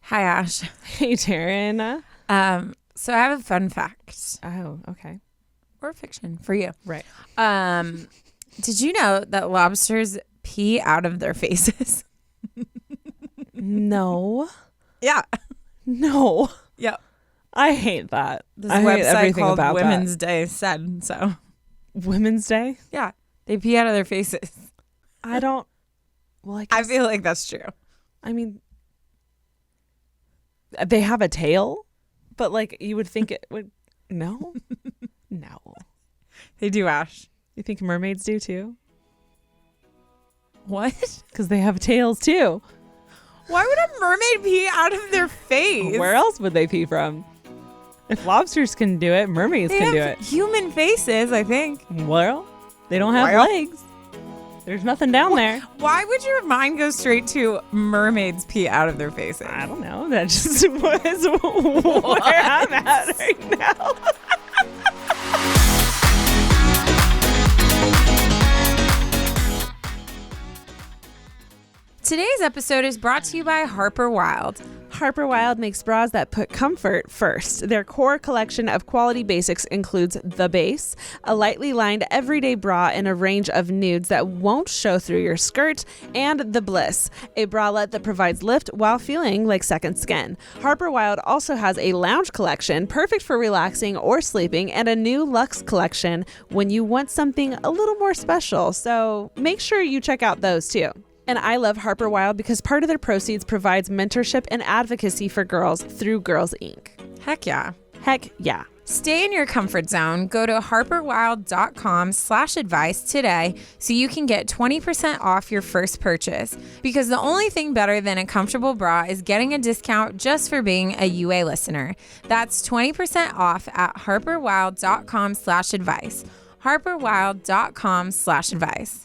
Hi, Ash. Hey, Taryne. So I have a fun fact. Oh, okay. Or fiction for you. Right. Did you know that lobsters pee out of their faces? No. Yeah. No. Yeah. I hate that. This I hate website everything called about Women's Day said so. that. Women's Day? Yeah. They pee out of their faces. I don't. Well, I feel like that's true. I mean, they have a tail, but like you would think it would. No. No. They do, Ash. You think mermaids do too? What? Because they have tails too. Why would a mermaid pee out of their face? Where else would they pee from? If lobsters can do it, mermaids They can do have it. human faces, I think. Well, they don't have legs. There's nothing down there. Why would your mind go straight to mermaids pee out of their faces? I don't know. That just was where I'm at right now. Today's episode is brought to you by Harper Wilde. Harper Wilde makes bras that put comfort first. Their core collection of quality basics includes the base, a lightly lined everyday bra in a range of nudes that won't show through your skirt, and the bliss, a bralette that provides lift while feeling like second skin. Harper Wilde also has a lounge collection perfect for relaxing or sleeping, and a new luxe collection when you want something a little more special. So make sure you check out those too. And I love Harper Wilde because part of their proceeds provides mentorship and advocacy for girls through Girls Inc. Heck yeah. Heck yeah. Stay in your comfort zone. Go to harperwilde.com/advice today so you can get 20% off your first purchase. Because the only thing better than a comfortable bra is getting a discount just for being a UA listener. That's 20% off at harperwilde.com/advice. harperwilde.com/advice.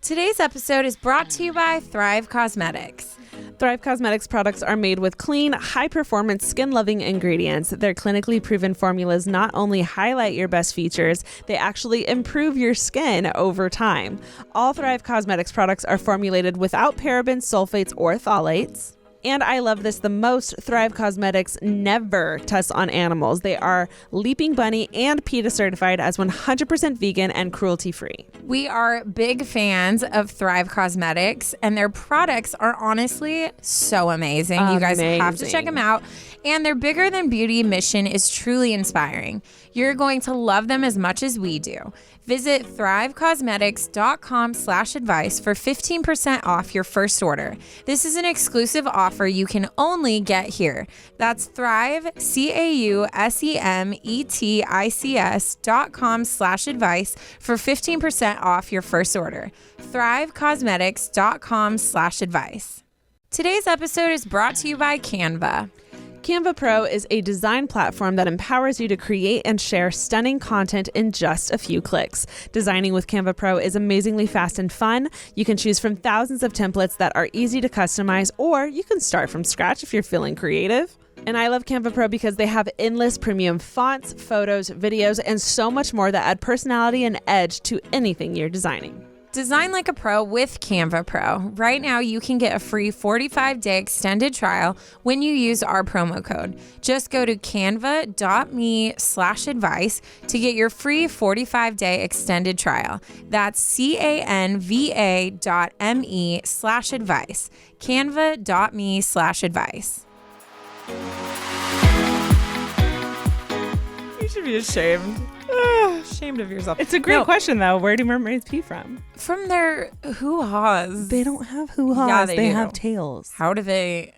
Today's episode is brought to you by Thrive Cosmetics. Thrive Cosmetics products are made with clean, high-performance, skin-loving ingredients. Their clinically proven formulas not only highlight your best features, they actually improve your skin over time. All Thrive Cosmetics products are formulated without parabens, sulfates, or phthalates. And I love this the most, Thrive Cosmetics never tests on animals. They are Leaping Bunny and PETA certified as 100% vegan and cruelty-free. We are big fans of Thrive Cosmetics, and their products are honestly so amazing. You guys have to check them out. And their bigger than beauty mission is truly inspiring. You're going to love them as much as we do. Visit thrivecosmetics.com/advice for 15% off your first order. This is an exclusive offer you can only get here. That's Thrive, CAUSEMETICS.com/advice for 15% off your first order. Thrivecosmetics.com/advice. Today's episode is brought to you by Canva. Canva Pro is a design platform that empowers you to create and share stunning content in just a few clicks. Designing with Canva Pro is amazingly fast and fun. You can choose from thousands of templates that are easy to customize, or you can start from scratch if you're feeling creative. And I love Canva Pro because they have endless premium fonts, photos, videos, and so much more that add personality and edge to anything you're designing. Design like a pro with Canva Pro. Right now, you can get a free 45-day extended trial when you use our promo code. Just go to canva.me/advice to get your free 45-day extended trial. That's canva.me/advice. Canva.me/advice. You should be ashamed. Ashamed of yourself. It's a great question, though. Where do mermaids pee from? From their hoo-haws. They don't have hoo-haws. Yeah, they do. have tails. How do they?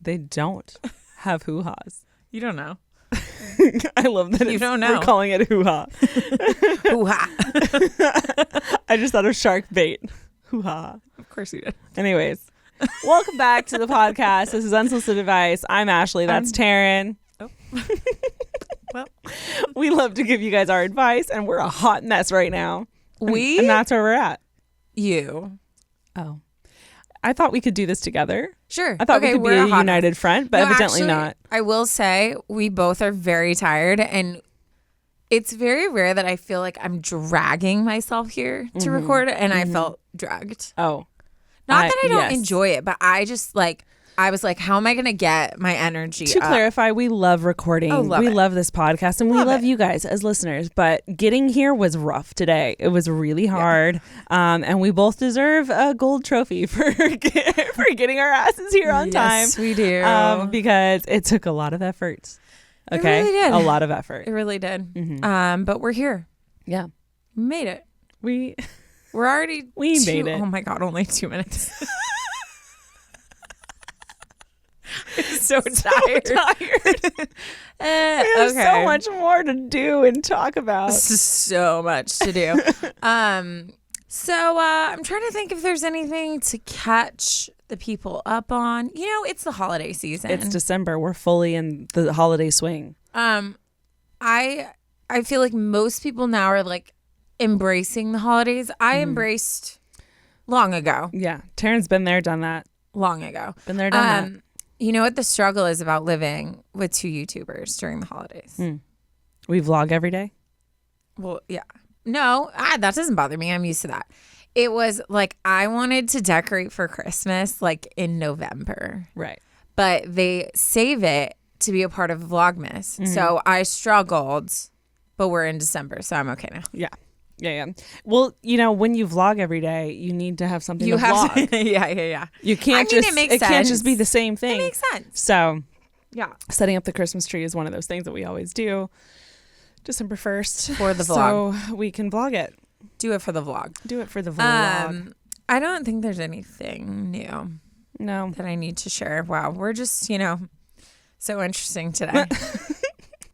They don't have hoo-haws. You don't know. I love that You don't know. We're calling it hoo-ha. Hoo-ha. I just thought of shark bait. Hoo-ha. Of course you did. Anyways, welcome back to the podcast. This is Unsolicited Advice. I'm Ashley. That's Taryne. Oh. Well, we love to give you guys our advice, and we're a hot mess right now. And that's where we're at. You. Oh. I thought we could do this together. Sure. I thought we could be a united front, but evidently not. I will say we both are very tired, and it's very rare that I feel like I'm dragging myself here to record, and I felt dragged. Oh. Not that I don't enjoy it, but I just I was like, how am I going to get my energy To up? clarify, we love recording. We love this podcast, and we love you guys as listeners. But getting here was rough today. It was really hard. And we both deserve a gold trophy for getting our asses here on time. Yes, we do. Because it took a lot of effort. Okay? It really did. A lot of effort. It really did. Mm-hmm. But we're here. Yeah. We made it. We're already made it. Oh my God, only 2 minutes. I'm so tired. We have so much more to do and talk about. This is so much to do. So I'm trying to think if there's anything to catch the people up on. You know, it's the holiday season. It's December. We're fully in the holiday swing. I feel like most people now are like embracing the holidays. I embraced long ago. Yeah. Taryne's been there, done that. Long ago. Been there, done that. You know what the struggle is about living with 2 YouTubers during the holidays? We vlog every day? Well, yeah. No, that doesn't bother me. I'm used to that. It was like I wanted to decorate for Christmas like in November. Right. But they save it to be a part of Vlogmas. So I struggled, but we're in December, so I'm okay now. Yeah. Yeah. Well, you know, when you vlog every day, you need to have something to vlog. Yeah. You can't it can't just be the same thing. It makes sense. So, yeah. Setting up the Christmas tree is one of those things that we always do. December 1st. For the vlog. So we can vlog it. Do it for the vlog. Do it for the vlog. I don't think there's anything new. No. That I need to share. Wow. We're just, so interesting today.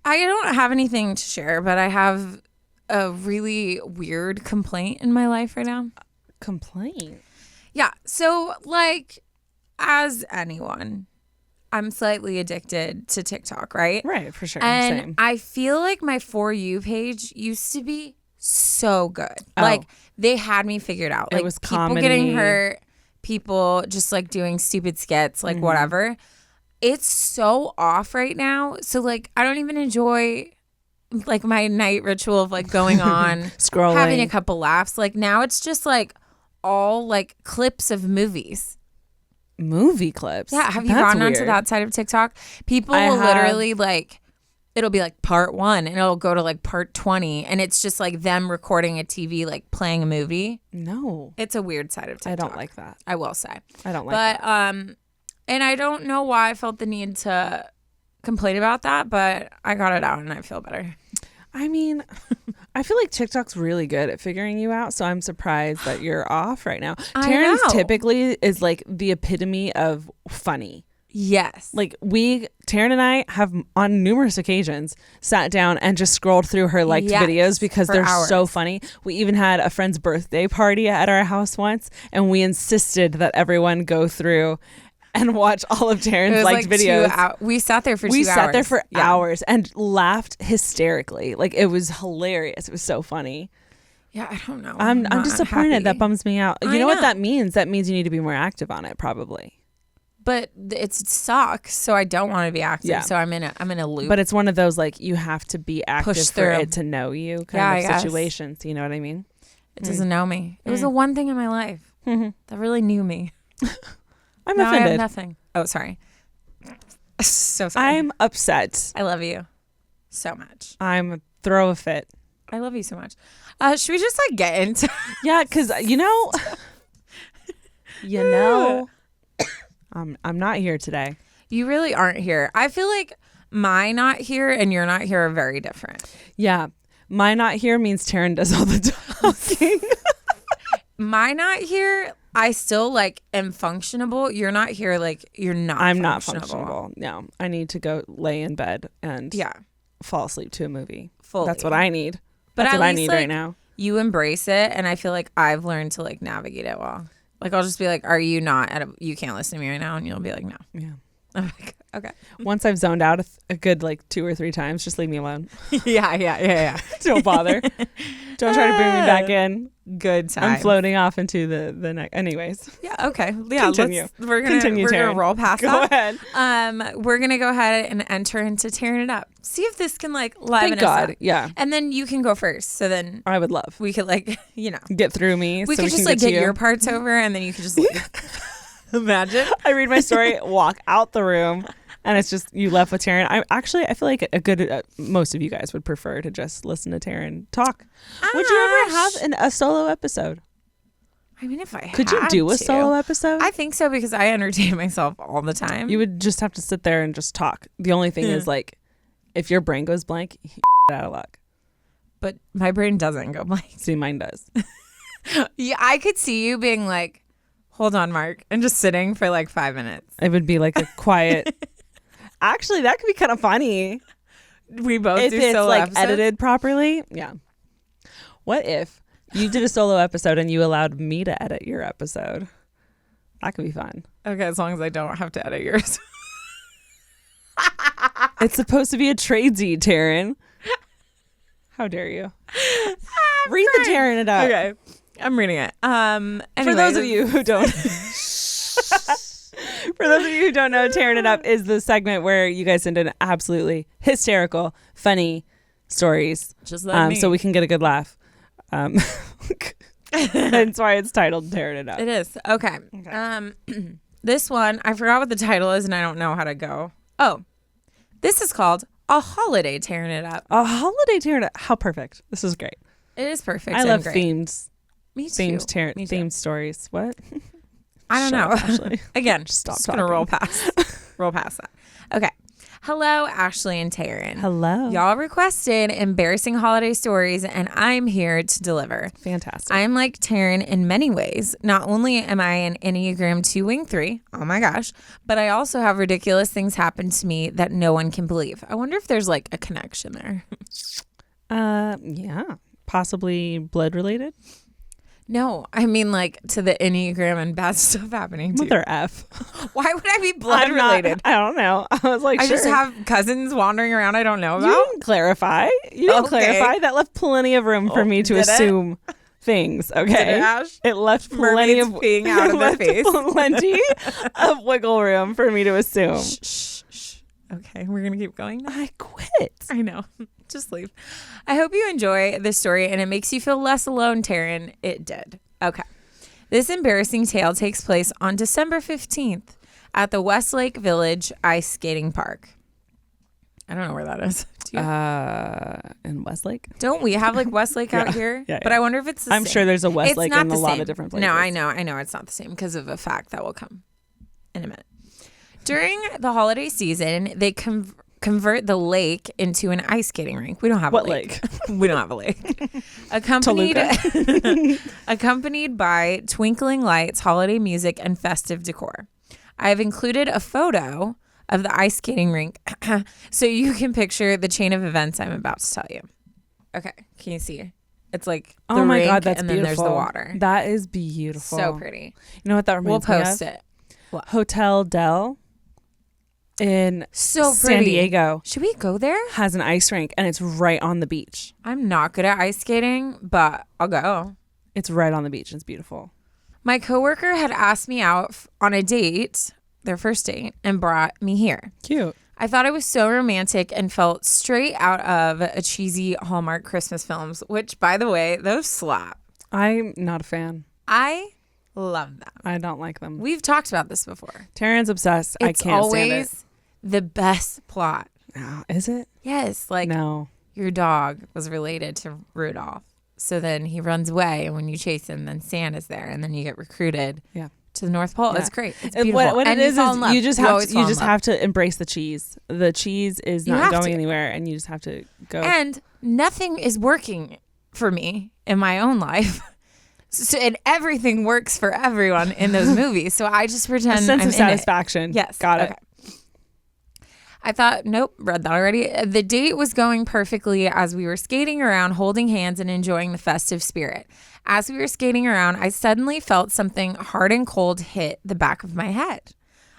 I don't have anything to share, but I have a really weird complaint in my life right now. Complaint? Yeah. So, like, as anyone, I'm slightly addicted to TikTok, right? Right, for sure. And Same. I feel like my For You page used to be so good. Like, they had me figured out. Like, it was people comedy. getting hurt, people just, like, doing stupid skits, like, whatever. It's so off right now. So, like, I don't even enjoy like my night ritual of like going on scrolling, having a couple laughs. Like now it's just like all like clips of movie clips. Yeah. Have you gone onto that side of TikTok? People will literally like, it'll be like part 1 and it'll go to like part 20 and it's just like them recording a TV, like playing a movie. No. It's a weird side of TikTok. I don't like that. I will say. I don't like that. But, and I don't know why I felt the need to complain about that, but I got it out and I feel better. I mean, I feel like TikTok's really good at figuring you out, so I'm surprised that you're off right now. Taryne typically is like the epitome of funny. Yes. Like Taryne and I have on numerous occasions sat down and just scrolled through her liked videos because they're so funny. We even had a friend's birthday party at our house once, and we insisted that everyone go through and watch all of Taryne's liked videos. We sat there for 2 hours. We sat there for hours and laughed hysterically. Like it was hilarious. It was so funny. Yeah, I don't know. I'm disappointed. Happy. That bums me out. You know what that means? That means you need to be more active on it, probably. But it sucks, so I don't want to be active. Yeah. So I'm in a loop. But it's one of those like you have to be active for it to know you kind of situations. You know what I mean? It doesn't know me. It was the one thing in my life that really knew me. I'm offended. I have nothing. Oh, sorry. So sorry. I'm upset. I love you so much. I'm throw a fit. I love you so much. Should we just like get into? Yeah, because I'm not here today. You really aren't here. I feel like my not here and your not here are very different. Yeah, my not here means Taryne does all the talking. My not here, I still like am functionable. You're not here, like you're not. I'm not functionable. No, I need to go lay in bed and yeah, fall asleep to a movie. Fully. That's what I need. But that's what I need like, right now. You embrace it, and I feel like I've learned to like navigate it well. Like I'll just be like, "Are you not? You can't listen to me right now," and you'll be like, "No." Yeah. I'm like, okay. Once I've zoned out a good like 2 or 3 times, just leave me alone. Yeah. Don't bother. Don't try to bring me back in. Good time. I'm floating off into the next. Anyways. Yeah. Okay. Yeah. Continue. We're gonna roll past that. Go ahead. We're gonna go ahead and enter into tearing it up. See if this can like liven us up. Yeah. And then you can go first. So then I would love. We could like get through me. We could just like get your parts over, and then you could just leave. Imagine. I read my story, walk out the room, and it's just you left with Taryne. I feel like a good most of you guys would prefer to just listen to Taryne talk. Would you ever have a solo episode? I mean, if I could you do a solo episode? I think so, because I entertain myself all the time. You would just have to sit there and just talk. The only thing is, like, if your brain goes blank, out of luck. But my brain doesn't go blank. See, mine does. Yeah, I could see you being like, hold on, Mark, and just sitting for like 5 minutes. It would be like a quiet. Actually, that could be kind of funny. We both if do it's solo like episodes. Edited properly. Yeah. What if you did a solo episode and you allowed me to edit your episode? That could be fun. Okay, as long as I don't have to edit yours. It's supposed to be a tradesy, Taryne. How dare you? Read the Taryne it up. Okay, I'm reading it. For those of you who don't, know, Taryne it up is the segment where you guys send in absolutely hysterical, funny stories, just like me, so we can get a good laugh. That's why it's titled Taryne it up. It is. Okay. This one, I forgot what the title is, and I don't know how to go. Oh, this is called A Holiday Taryne It Up. A Holiday Taryne It Up. How perfect. This is great. It is perfect. I love great. themes. Me too. Themed stories. What? I don't know. Again, just stop just talking. Gonna roll past that. Okay. Hello, Ashley and Taryne. Hello. Y'all requested embarrassing holiday stories, and I'm here to deliver. Fantastic. I'm like Taryne in many ways. Not only am I an Enneagram 2 Wing 3, oh my gosh, but I also have ridiculous things happen to me that no one can believe. I wonder if there's like a connection there. Yeah. Possibly blood related? No, I mean like to the Enneagram and bad stuff happening to you. Mother F. Why would I be blood related? I don't know. I was like, I sure. just have cousins wandering around I don't know about. You didn't clarify. That left plenty of room for me to assume things. Okay. Did it, Ash? It left plenty of peeing out of their face. Plenty of wiggle room for me to assume. Shh. Okay, we're gonna keep going now. I quit. I know. Just leave. I hope you enjoy this story and it makes you feel less alone, Taryne. It did. Okay. This embarrassing tale takes place on December 15th at the Westlake Village Ice Skating Park. I don't know where that is. Do you? In Westlake? Don't we have like Westlake out here? Yeah. But I wonder if it's the I'm same. sure there's a Westlake in a lot same. of different places. No, I know it's not the same because of a fact that will come in a minute. During the holiday season, they convert the lake into an ice skating rink. We don't have a lake. We don't have a lake. Accompanied by twinkling lights, holiday music, and festive decor. I have included a photo of the ice skating rink so you can picture the chain of events I'm about to tell you. Okay, can you see? It's like the oh my rink God, that's and beautiful. then there's the water. That is beautiful. So pretty. You know what that reminds me of? We'll post it. What? Hotel Del in so San Diego. Should we go there? Has an ice rink and it's right on the beach. I'm not good at ice skating, but I'll go. It's right on the beach. It's beautiful. My coworker had asked me out on a date, their first date, and brought me here. Cute. I thought it was so romantic and felt straight out of a cheesy Hallmark Christmas films, which, by the way, those slap. I'm not a fan. I love them. I don't like them. We've talked about this before. Taryne's obsessed. It's I can't always stand it. The best plot. Oh, is it? Yes. Like no. Your dog was related to Rudolph. So then he runs away, and when you chase him, then Santa's there, and then you get recruited to the North Pole. Yeah. It's great. It's beautiful. What and it is you just have to embrace the cheese. The cheese is not going anywhere, and you just have to go. And nothing is working for me in my own life. So, and everything works for everyone in those movies. So I just pretend a sense I'm of satisfaction. In it. Yes. Got it. Okay. I thought, nope, read that already. The date was going perfectly as we were skating around, holding hands and enjoying the festive spirit. As we were skating around, I suddenly felt something hard and cold hit the back of my head.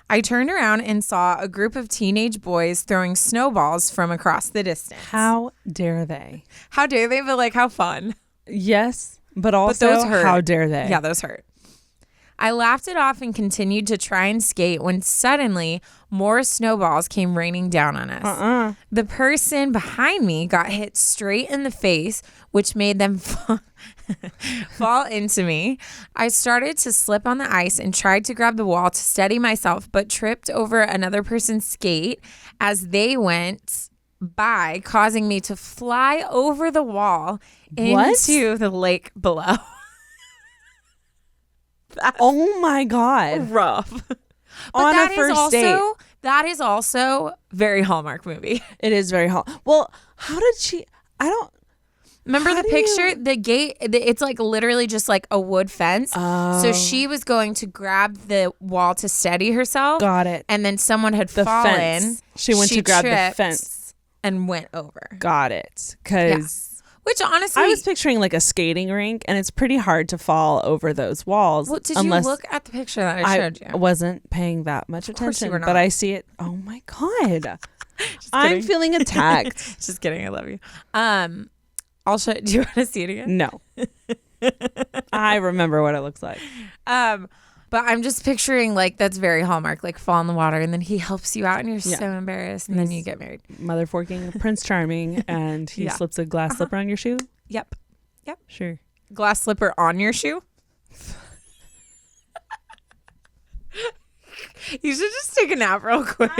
I turned around and saw a group of teenage boys throwing snowballs from across the distance. How dare they? How dare they? But like, how fun. Yes, but also, those hurt. How dare they? Yeah, those hurt. I laughed it off and continued to try and skate when suddenly more snowballs came raining down on us. The person behind me got hit straight in the face, which made them fall into me. I started to slip on the ice and tried to grab the wall to steady myself, but tripped over another person's skate as they went by, causing me to fly over the wall into the lake below. Oh my God. Rough. On a first date. That is also very Hallmark movie. It is very Well, how did she? I don't. Remember the picture? The gate, it's like literally just like a wood fence. Oh. So she was going to grab the wall to steady herself. Got it. And then someone had fallen. Fence. She went to grab the fence. And went over. Got it. Because which honestly, I was picturing like a skating rink, and it's pretty hard to fall over those walls. Well, did you look at the picture that I showed you? I wasn't paying that much attention, but I see it. Oh my God. I'm feeling attacked. Just kidding. I love you. I'll show. Do you want to see it again? No. I remember what it looks like. But I'm just picturing like that's very Hallmark, like fall in the water and then he helps you out and you're so embarrassed and then you get married. Mother forking Prince Charming and he slips a glass slipper on your shoe. Yep. Sure. Glass slipper on your shoe? You should just take a nap real quick.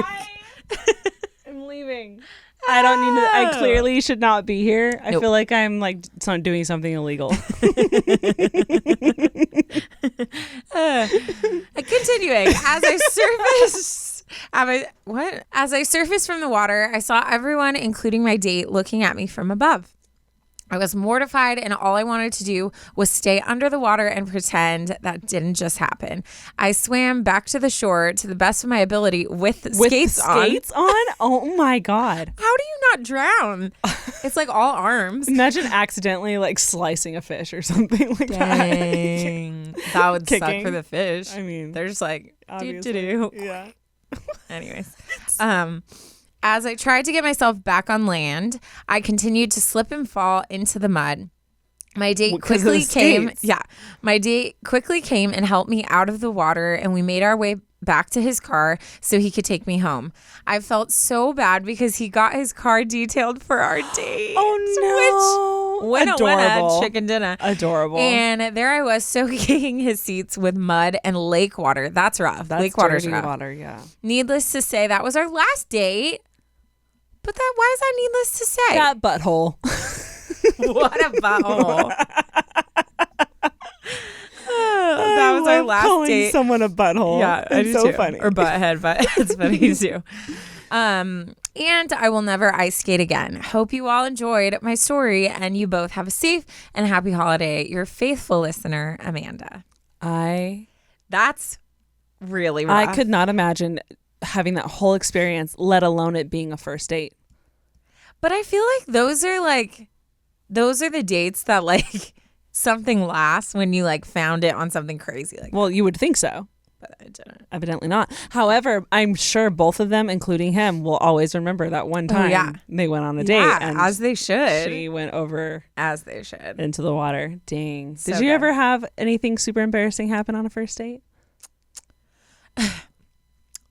I'm leaving. I don't need to. I clearly should not be here. I feel like I'm like doing something illegal. Continuing, as I surfaced from the water, I saw everyone, including my date, looking at me from above. I was mortified, and all I wanted to do was stay under the water and pretend that didn't just happen. I swam back to the shore to the best of my ability with skates on. Oh my God. How do you not drown? It's like all arms. Imagine accidentally like slicing a fish or something like Dang. That would suck for the fish. I mean, they're just like, do. Yeah. Anyways. As I tried to get myself back on land, I continued to slip and fall into the mud. My date quickly came. Yeah. My date quickly came and helped me out of the water, and we made our way back to his car so he could take me home. I felt so bad because he got his car detailed for our date. Oh no. Which winna, chicken dinner. Adorable. And there I was soaking his seats with mud and lake water. That's rough. Lake water's rough. Water, yeah. Needless to say, that was our last date. But why is that needless to say? That butthole. What a butthole. That was our last calling date. Someone a butthole. Yeah, it's so too. funny. Or butthead, but it's funny too. And I will never ice skate again. Hope you all enjoyed my story and you both have a safe and happy holiday. Your faithful listener, Amanda. That's really rough. I could not imagine having that whole experience, let alone it being a first date. But I feel like those are the dates that like something lasts when you like found it on something crazy. Like, well, you would think so. But I didn't. Evidently not. However, I'm sure both of them, including him, will always remember that one time they went on a date. And as they should. She went over as they should into the water. Dang. So Did you ever have anything super embarrassing happen on a first date?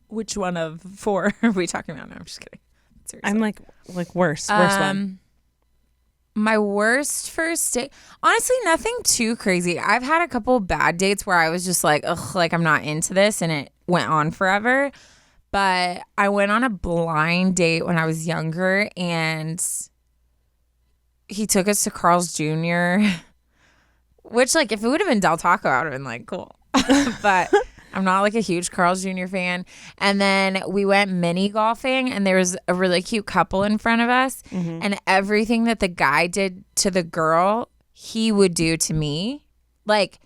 Which one of 4 are we talking about? No, I'm just kidding. Seriously. I'm like worse one. My worst first date, honestly, nothing too crazy. I've had a couple bad dates where I was just like, ugh, like I'm not into this, and it went on forever. But I went on a blind date when I was younger, and he took us to Carl's Jr., which like if it would have been Del Taco, I would have been like, cool. But I'm not like a huge Carl's Jr. fan. And then we went mini golfing, and there was a really cute couple in front of us. Mm-hmm. And everything that the guy did to the girl, he would do to me. Like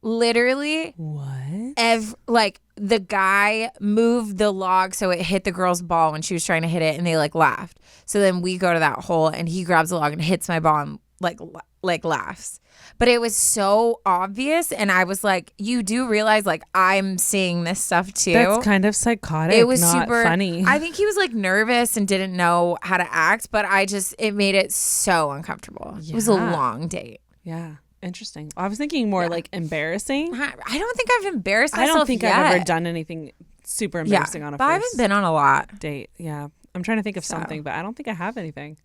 literally. What? Like the guy moved the log so it hit the girl's ball when she was trying to hit it, and they like laughed. So then we go to that hole, and he grabs the log and hits my ball and like laughs. But it was so obvious, and I was like, you do realize like I'm seeing this stuff too. That's kind of psychotic. It was not super funny. I think he was like nervous and didn't know how to act, but it made it so uncomfortable. Yeah. It was a long date. Yeah. Interesting. I was thinking more like embarrassing. I don't think I've embarrassed myself I don't think yet. I've ever done anything super embarrassing on a but I haven't been on a lot date. Yeah. I'm trying to think of something, but I don't think I have anything.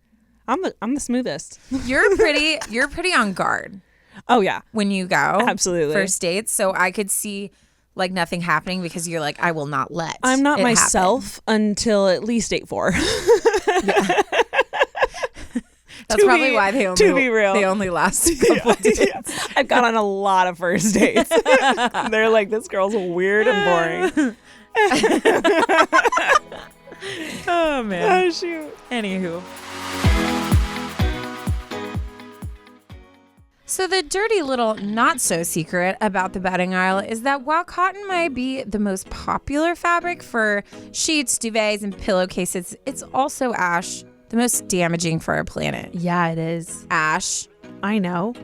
I'm the smoothest. You're pretty on guard. Oh yeah. When you go. Absolutely. First dates. So I could see like nothing happening because you're like, I will not let I'm not it myself happen. Until at least date 4. Yeah. That's probably why they only last a couple dates. Yeah. I've gone on a lot of first dates. They're like, this girl's weird and boring. Oh man. Oh shoot. Anywho. So the dirty little not so secret about the bedding aisle is that while cotton might be the most popular fabric for sheets, duvets, and pillowcases, it's also ash, the most damaging for our planet. Yeah, it is. Ash. I know.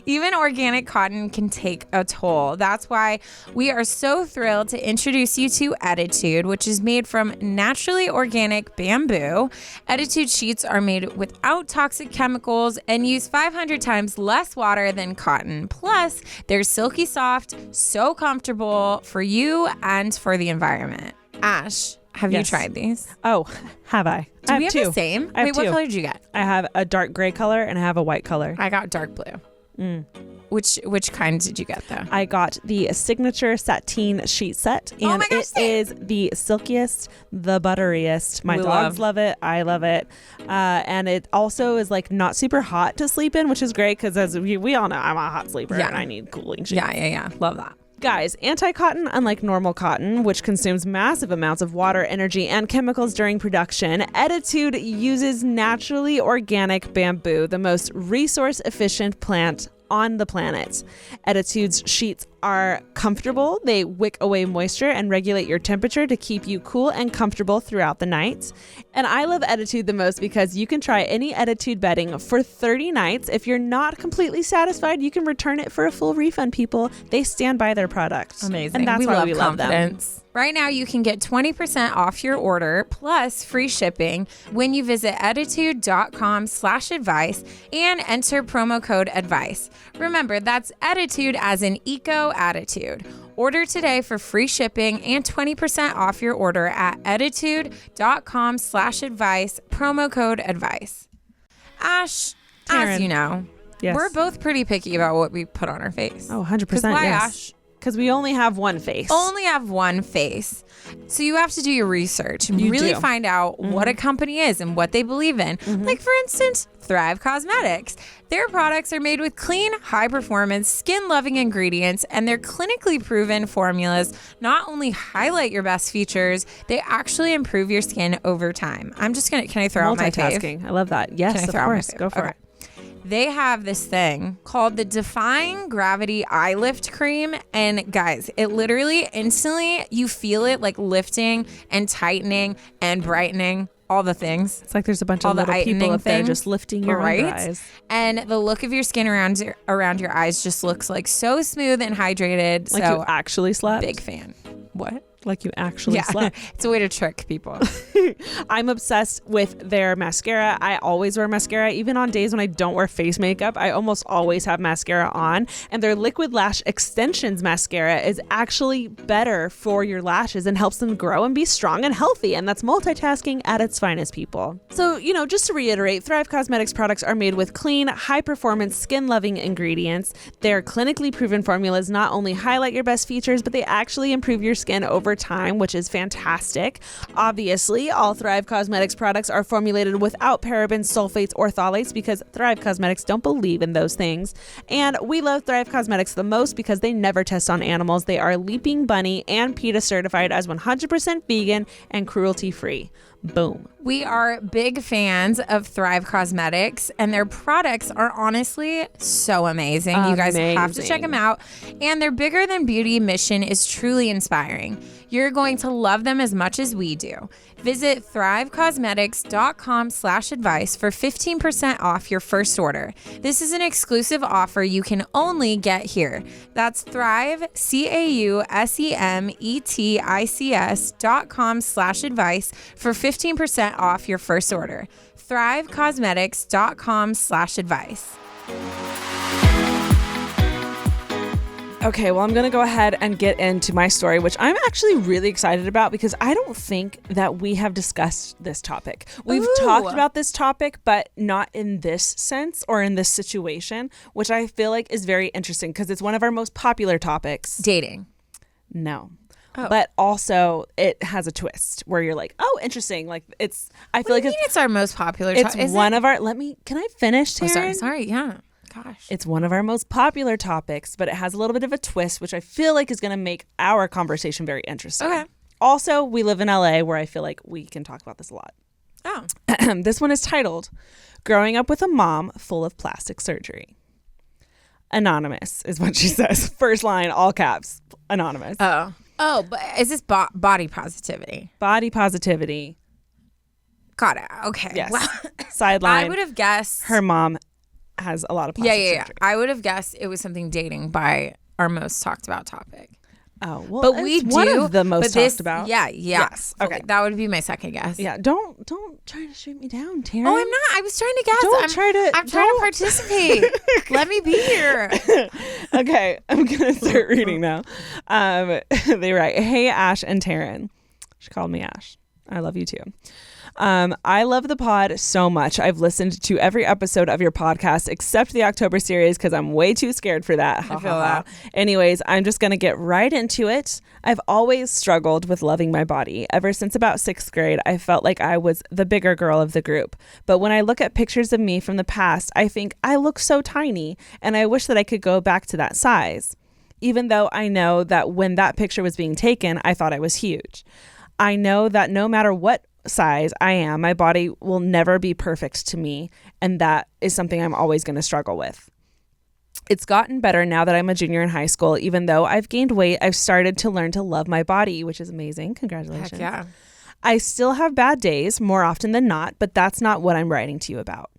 Even organic cotton can take a toll. That's why we are so thrilled to introduce you to Attitude, which is made from naturally organic bamboo. Attitude sheets are made without toxic chemicals and use 500 times less water than cotton. Plus, they're silky soft, so comfortable for you and for the environment. Ash, have you tried these? Oh, have I? Do we have the same? Wait, what color did you get? I have a dark gray color and I have a white color. I got dark blue. Which kind did you get though? I got the signature sateen sheet set, and it is the silkiest, the butteriest. My dogs love it. I love it, and it also is like not super hot to sleep in, which is great because as we all know, I'm a hot sleeper and I need cooling sheets. Yeah. Love that. Guys, anti-cotton, unlike normal cotton, which consumes massive amounts of water, energy, and chemicals during production, Attitude uses naturally organic bamboo, the most resource-efficient plant on the planet. Attitude's sheets are comfortable. They wick away moisture and regulate your temperature to keep you cool and comfortable throughout the night. And I love Attitude the most because you can try any Attitude bedding for 30 nights. If you're not completely satisfied, you can return it for a full refund, people. They stand by their product. Amazing. And that's why we love them. Right now, you can get 20% off your order plus free shipping when you visit attitude.com/advice and enter promo code advice. Remember, that's Attitude as in eco attitude. Order today for free shipping and 20% off your order at attitude.com/advice, promo code advice. Ash, Taryne. as you know, we're both pretty picky about what we put on our face. Oh, 100%. Why, yes. Ash? Because we only have one face. So you have to do your research and really find out what a company is and what they believe in. Like, for instance, Thrive Cosmetics. Their products are made with clean, high-performance, skin-loving ingredients, and their clinically proven formulas not only highlight your best features, they actually improve your skin over time. Can I throw out my fave? I love that. Yes, of course. Go for it. They have this thing called the Defying Gravity Eye Lift Cream. And guys, it literally instantly, you feel it like lifting and tightening and brightening, all the things. It's like there's a bunch of little people up there just lifting your eyes. And the look of your skin around your eyes just looks like so smooth and hydrated. Like you actually slept? Big fan. What? Like you actually slept. It's a way to trick people. I'm obsessed with their mascara. I always wear mascara. Even on days when I don't wear face makeup, I almost always have mascara on. And their Liquid Lash Extensions mascara is actually better for your lashes and helps them grow and be strong and healthy. And that's multitasking at its finest, people. So, just to reiterate, Thrive Cosmetics products are made with clean, high-performance, skin-loving ingredients. Their clinically proven formulas not only highlight your best features, but they actually improve your skin over time, which is fantastic. Obviously, all Thrive Cosmetics products are formulated without parabens, sulfates, or phthalates because Thrive Cosmetics don't believe in those things. And we love Thrive Cosmetics the most because they never test on animals. They are Leaping Bunny and PETA certified as 100% vegan and cruelty-free. Boom. We are big fans of Thrive Cosmetics, and their products are honestly so amazing. You guys have to check them out. And their bigger than beauty mission is truly inspiring. You're going to love them as much as we do. Visit thrivecosmetics.com/advice for 15% off your first order. This is an exclusive offer you can only get here. That's Thrive, CAUSEMETICS.com/advice for 15% off your first order. thrivecosmetics.com/advice. Okay, well, I'm going to go ahead and get into my story, which I'm actually really excited about because I don't think that we have discussed this topic. We've talked about this topic, but not in this sense or in this situation, which I feel like is very interesting because it's one of our most popular topics. Dating. No. Oh. But also it has a twist where you're like, oh, interesting. Like I feel like it's our most popular topic. It's one of our, can I finish, Taryne? Oh, sorry. Yeah. Gosh. It's one of our most popular topics, but it has a little bit of a twist, which I feel like is going to make our conversation very interesting. Okay. Also, we live in LA where I feel like we can talk about this a lot. Oh. This one is titled, Growing Up with a Mom Full of Plastic Surgery. Anonymous is what she says. First line, all caps, anonymous. Oh, but is this body positivity? Body positivity. Got it. Okay. Yes. Wow. Sideline. I would have guessed her mom has a lot of plastic surgery. I would have guessed it was something dating by our most talked about topic. Oh, well, but we one of the most talked about. Yeah. Yes. Okay. That would be my second guess. Yeah. Don't try to shoot me down, Taryne. Oh, I'm not. I was trying to guess. I'm trying to participate. Let me be here. Okay. I'm going to start reading now. They write, Hey, Ash and Taryne. She called me Ash. I love you too. I love the pod so much. I've listened to every episode of your podcast except the October series because I'm way too scared for that. I feel that. Anyways, I'm just going to get right into it. I've always struggled with loving my body. Ever since about 6th grade, I felt like I was the bigger girl of the group. But when I look at pictures of me from the past, I think I look so tiny and I wish that I could go back to that size. Even though I know that when that picture was being taken, I thought I was huge. I know that no matter what size I am, my body will never be perfect to me, and that is something I'm always going to struggle with. It's gotten better now that I'm a junior in high school. Even though I've gained weight, I've started to learn to love my body, which is amazing. Congratulations. Heck yeah. I still have bad days more often than not, but that's not what I'm writing to you about.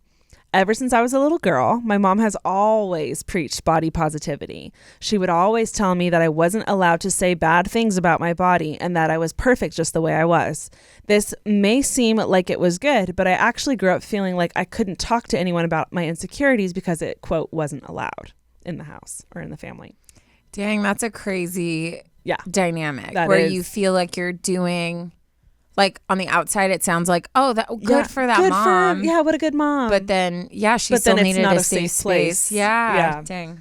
Ever since I was a little girl, my mom has always preached body positivity. She would always tell me that I wasn't allowed to say bad things about my body and that I was perfect just the way I was. This may seem like it was good, but I actually grew up feeling like I couldn't talk to anyone about my insecurities because it, quote, wasn't allowed in the house or in the family. Dang, that's a crazy dynamic where you feel like you're doing... Like on the outside, it sounds like, oh, good for that mom. What a good mom. But then, she still needed a safe space. Yeah. Dang.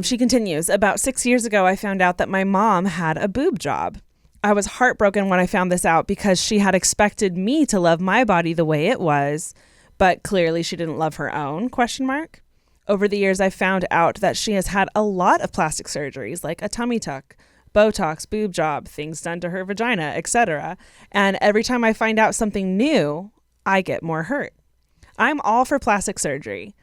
She continues, about 6 years ago, I found out that my mom had a boob job. I was heartbroken when I found this out because she had expected me to love my body the way it was, but clearly she didn't love her own, ? Over the years, I found out that she has had a lot of plastic surgeries, like a tummy tuck, Botox, boob job, things done to her vagina, etc. And every time I find out something new, I get more hurt. I'm all for plastic surgery.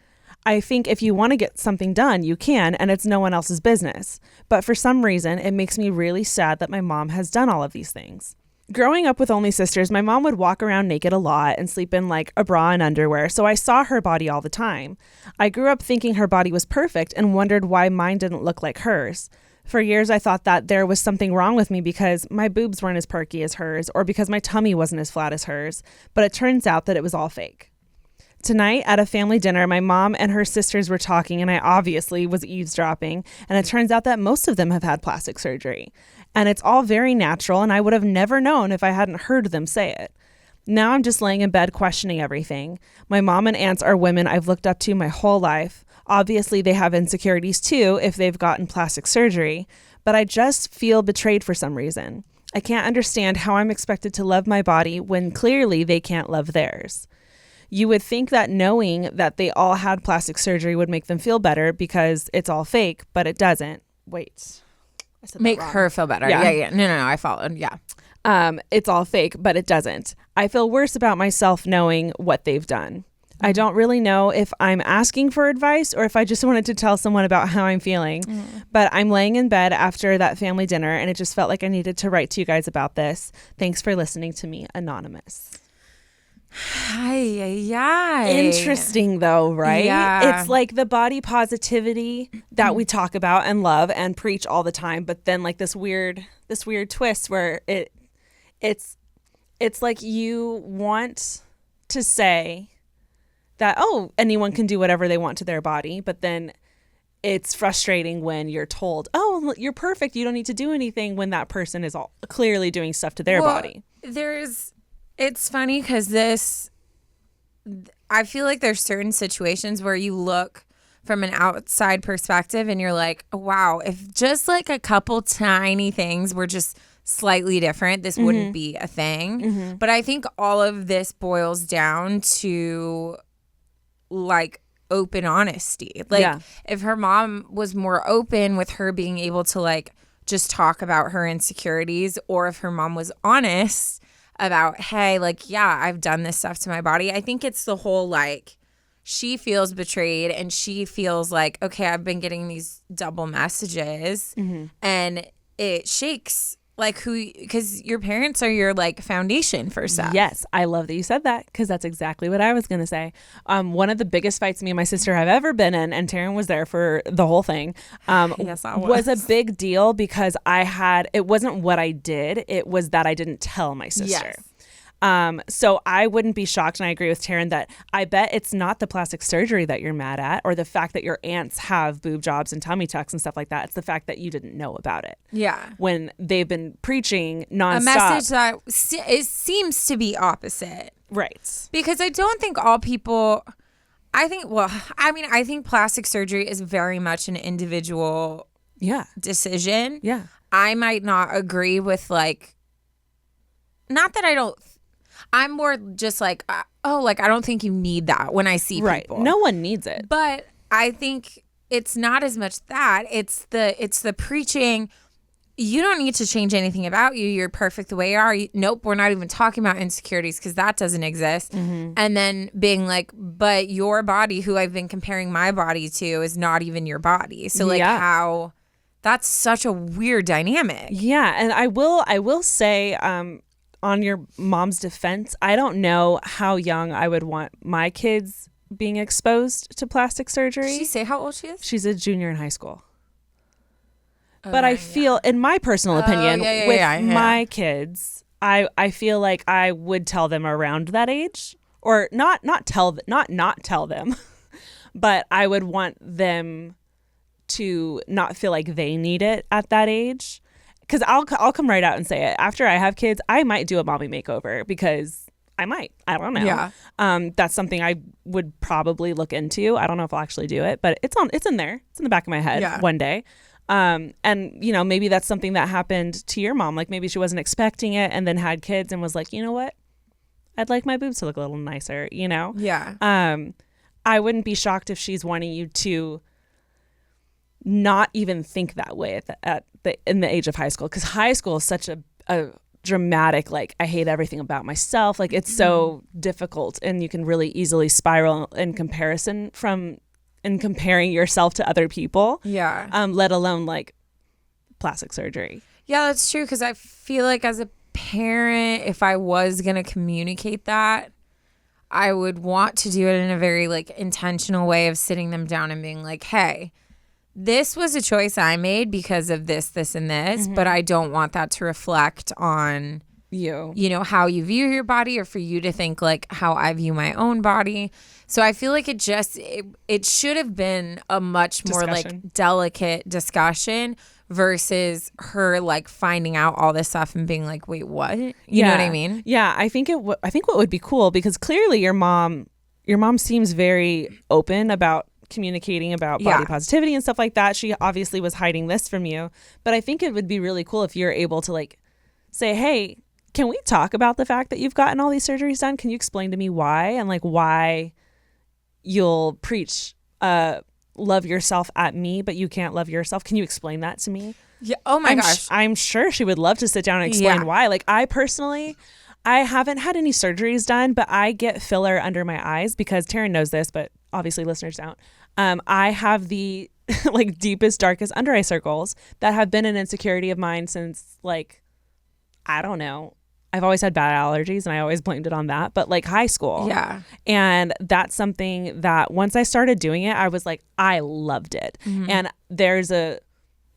I think if you want to get something done, you can, and it's no one else's business. But for some reason, it makes me really sad that my mom has done all of these things. Growing up with only sisters, my mom would walk around naked a lot and sleep in like a bra and underwear, so I saw her body all the time. I grew up thinking her body was perfect and wondered why mine didn't look like hers. For years, I thought that there was something wrong with me because my boobs weren't as perky as hers or because my tummy wasn't as flat as hers, but it turns out that it was all fake. Tonight at a family dinner, my mom and her sisters were talking and I obviously was eavesdropping, and it turns out that most of them have had plastic surgery. And it's all very natural, and I would have never known if I hadn't heard them say it. Now I'm just laying in bed questioning everything. My mom and aunts are women I've looked up to my whole life. Obviously, they have insecurities too if they've gotten plastic surgery, but I just feel betrayed for some reason. I can't understand how I'm expected to love my body when clearly they can't love theirs. You would think that knowing that they all had plastic surgery would make them feel better because it's all fake, but it doesn't. Wait. I said make that wrong. Her feel better. Yeah. No, I followed. Yeah. It's all fake, but it doesn't. I feel worse about myself knowing what they've done. I don't really know if I'm asking for advice or if I just wanted to tell someone about how I'm feeling. But I'm laying in bed after that family dinner, and it just felt like I needed to write to you guys about this. Thanks for listening to me, Anonymous. Interesting though, right? Yeah. It's like the body positivity that we talk about and love and preach all the time, but then like this weird twist where it's like you want to say that, oh, anyone can do whatever they want to their body, but then it's frustrating when you're told, oh, you're perfect, you don't need to do anything, when that person is all clearly doing stuff to their body. It's funny because I feel like there's certain situations where you look from an outside perspective and you're like, wow, if just like a couple tiny things were just slightly different, this wouldn't be a thing. But I think all of this boils down to like open honesty. Like if her mom was more open with her being able to like just talk about her insecurities, or if her mom was honest about, hey, like, yeah, I've done this stuff to my body. I think it's the whole like she feels betrayed and she feels like, okay, I've been getting these double messages and it shakes like because your parents are your like foundation for stuff. Yes, I love that you said that, because that's exactly what I was going to say. One of the biggest fights me and my sister have ever been in, and Taryne was there for the whole thing, yes, I was a big deal because it wasn't what I did, it was that I didn't tell my sister. Yes. So I wouldn't be shocked, and I agree with Taryne that I bet it's not the plastic surgery that you're mad at, or the fact that your aunts have boob jobs and tummy tucks and stuff like that. It's the fact that you didn't know about it. Yeah. When they've been preaching nonstop. A message that it seems to be opposite. Right. Because I don't think all people, I think plastic surgery is very much an individual decision. Yeah. I might not agree with like, not that I don't, I'm more just like, I don't think you need that when I see people. No one needs it. But I think it's not as much that. It's the preaching, you don't need to change anything about you. You're perfect the way you are. Nope, we're not even talking about insecurities because that doesn't exist. And then being like, but your body, who I've been comparing my body to, is not even your body. So like how, that's such a weird dynamic. Yeah, and I will say, on your mom's defense, I don't know how young I would want my kids being exposed to plastic surgery. Did she say how old she is? She's a junior in high school. But I feel, in my personal opinion, my kids, I feel like I would tell them around that age, or not tell them, but I would want them to not feel like they need it at that age. Because I'll come right out and say it. After I have kids, I might do a mommy makeover, because I might. I don't know. Yeah. That's something I would probably look into. I don't know if I'll actually do it, but it's in there. It's in the back of my head one day. And maybe that's something that happened to your mom. Like maybe she wasn't expecting it and then had kids and was like, you know what? I'd like my boobs to look a little nicer, Yeah. I wouldn't be shocked if she's wanting you to not even think that way in the age of high school, because high school is such a dramatic, like, I hate everything about myself, like it's so difficult, and you can really easily spiral in comparing yourself to other people, let alone like plastic surgery. Yeah, that's true, because I feel like as a parent, if I was going to communicate that, I would want to do it in a very like intentional way of sitting them down and being like, hey, this was a choice I made because of this, this, and this, but I don't want that to reflect on you know, how you view your body, or for you to think like how I view my own body. So I feel like it should have been a much more like delicate discussion versus her like finding out all this stuff and being like, wait, what? You know what I mean? Yeah, I think what would be cool, because clearly your mom seems very open about communicating about body positivity and stuff like that. She obviously was hiding this from you, but I think it would be really cool if you're able to like say, hey, can we talk about the fact that you've gotten all these surgeries done? Can you explain to me why, and like why you'll preach love yourself at me, but you can't love yourself? Can you explain that to me? Yeah. Oh my gosh. I'm sure she would love to sit down and explain why. Like I personally, I haven't had any surgeries done, but I get filler under my eyes, because Taryne knows this, but obviously listeners don't. I have the like deepest, darkest under eye circles that have been an insecurity of mine since like, I don't know. I've always had bad allergies and I always blamed it on that, but like high school. Yeah. And that's something that once I started doing it, I was like, I loved it. And there's a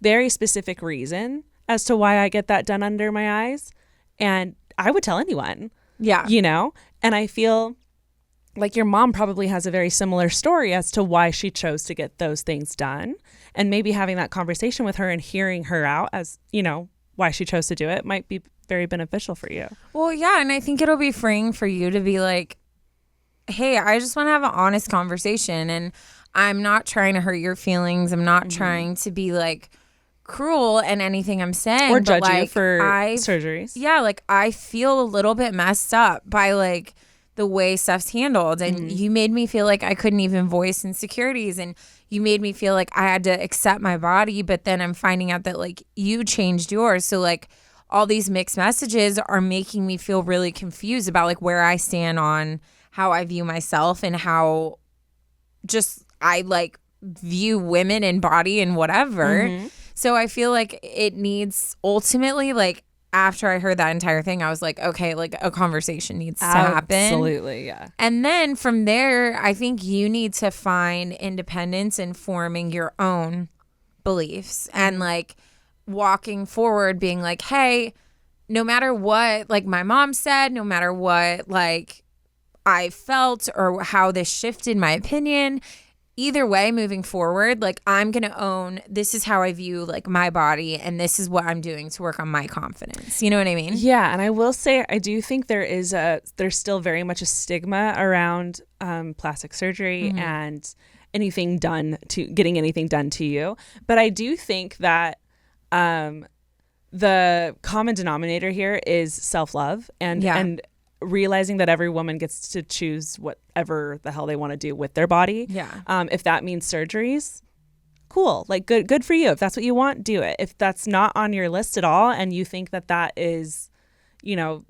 very specific reason as to why I get that done under my eyes. And I would tell anyone. Yeah. And I feel like your mom probably has a very similar story as to why she chose to get those things done. And maybe having that conversation with her and hearing her out as, you know, why she chose to do it might be very beneficial for you. Well, yeah. And I think it'll be freeing for you to be like, hey, I just want to have an honest conversation. And I'm not trying to hurt your feelings. I'm not trying to be like cruel in anything I'm saying. Or judge you for surgeries. Yeah. Like I feel a little bit messed up by like the way stuff's handled. And you made me feel like I couldn't even voice insecurities. And you made me feel like I had to accept my body. But then I'm finding out that like you changed yours. So like all these mixed messages are making me feel really confused about like where I stand on how I view myself and how just I like view women and body and whatever. So I feel like it needs ultimately like after I heard that entire thing, I was like, okay, like a conversation needs to happen. Absolutely, yeah. And then from there, I think you need to find independence in forming your own beliefs and like walking forward being like, hey, no matter what, like my mom said, no matter what, like I felt or how this shifted my opinion, either way, moving forward, like I'm going to own this is how I view like my body and this is what I'm doing to work on my confidence. You know what I mean? Yeah. And I will say, I do think there's still very much a stigma around plastic surgery and getting anything done to you. But I do think that the common denominator here is self-love and realizing that every woman gets to choose whatever the hell they want to do with their body. Yeah. If that means surgeries, cool. Like good for you. If that's what you want, do it. If that's not on your list at all and you think that is, you know,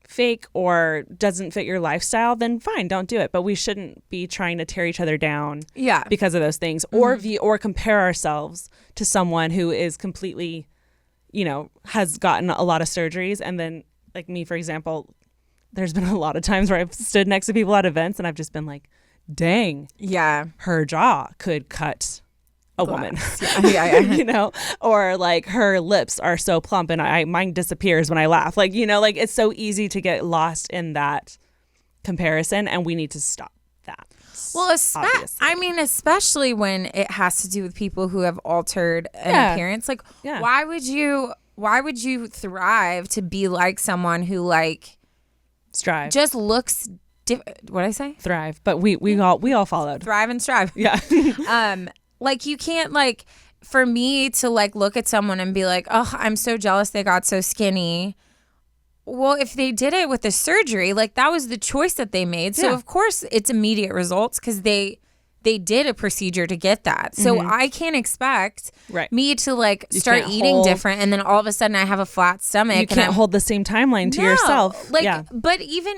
fake or doesn't fit your lifestyle, then fine, don't do it. But we shouldn't be trying to tear each other down because of those things or compare ourselves to someone who is completely, you know, has gotten a lot of surgeries. And then like me, for example, there's been a lot of times where I've stood next to people at events and I've just been like, dang, her jaw could cut a woman, you know, or like her lips are so plump and mine disappears when I laugh. Like, you know, like it's so easy to get lost in that comparison and we need to stop that. Well, especially when it has to do with people who have altered an appearance. Like, why would you thrive to be like someone who like strive just looks different? What did I say? Thrive, but we all followed thrive and strive. Yeah. Like you can't like for me to like look at someone and be like, oh, I'm so jealous they got so skinny. Well, if they did it with the surgery, like that was the choice that they made. So of course it's immediate results because they did a procedure to get that. So I can't expect me to like start eating different and then all of a sudden I have a flat stomach. You can't hold the same timeline to yourself. Like, but even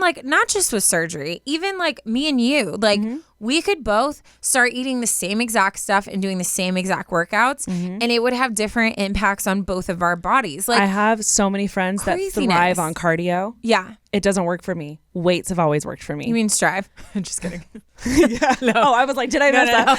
like not just with surgery, even like me and you, like we could both start eating the same exact stuff and doing the same exact workouts and it would have different impacts on both of our bodies. Like I have so many friends that thrive on cardio. Yeah. It doesn't work for me. Weights have always worked for me. You mean strive? I'm just kidding. No. Oh, I was like, did I mess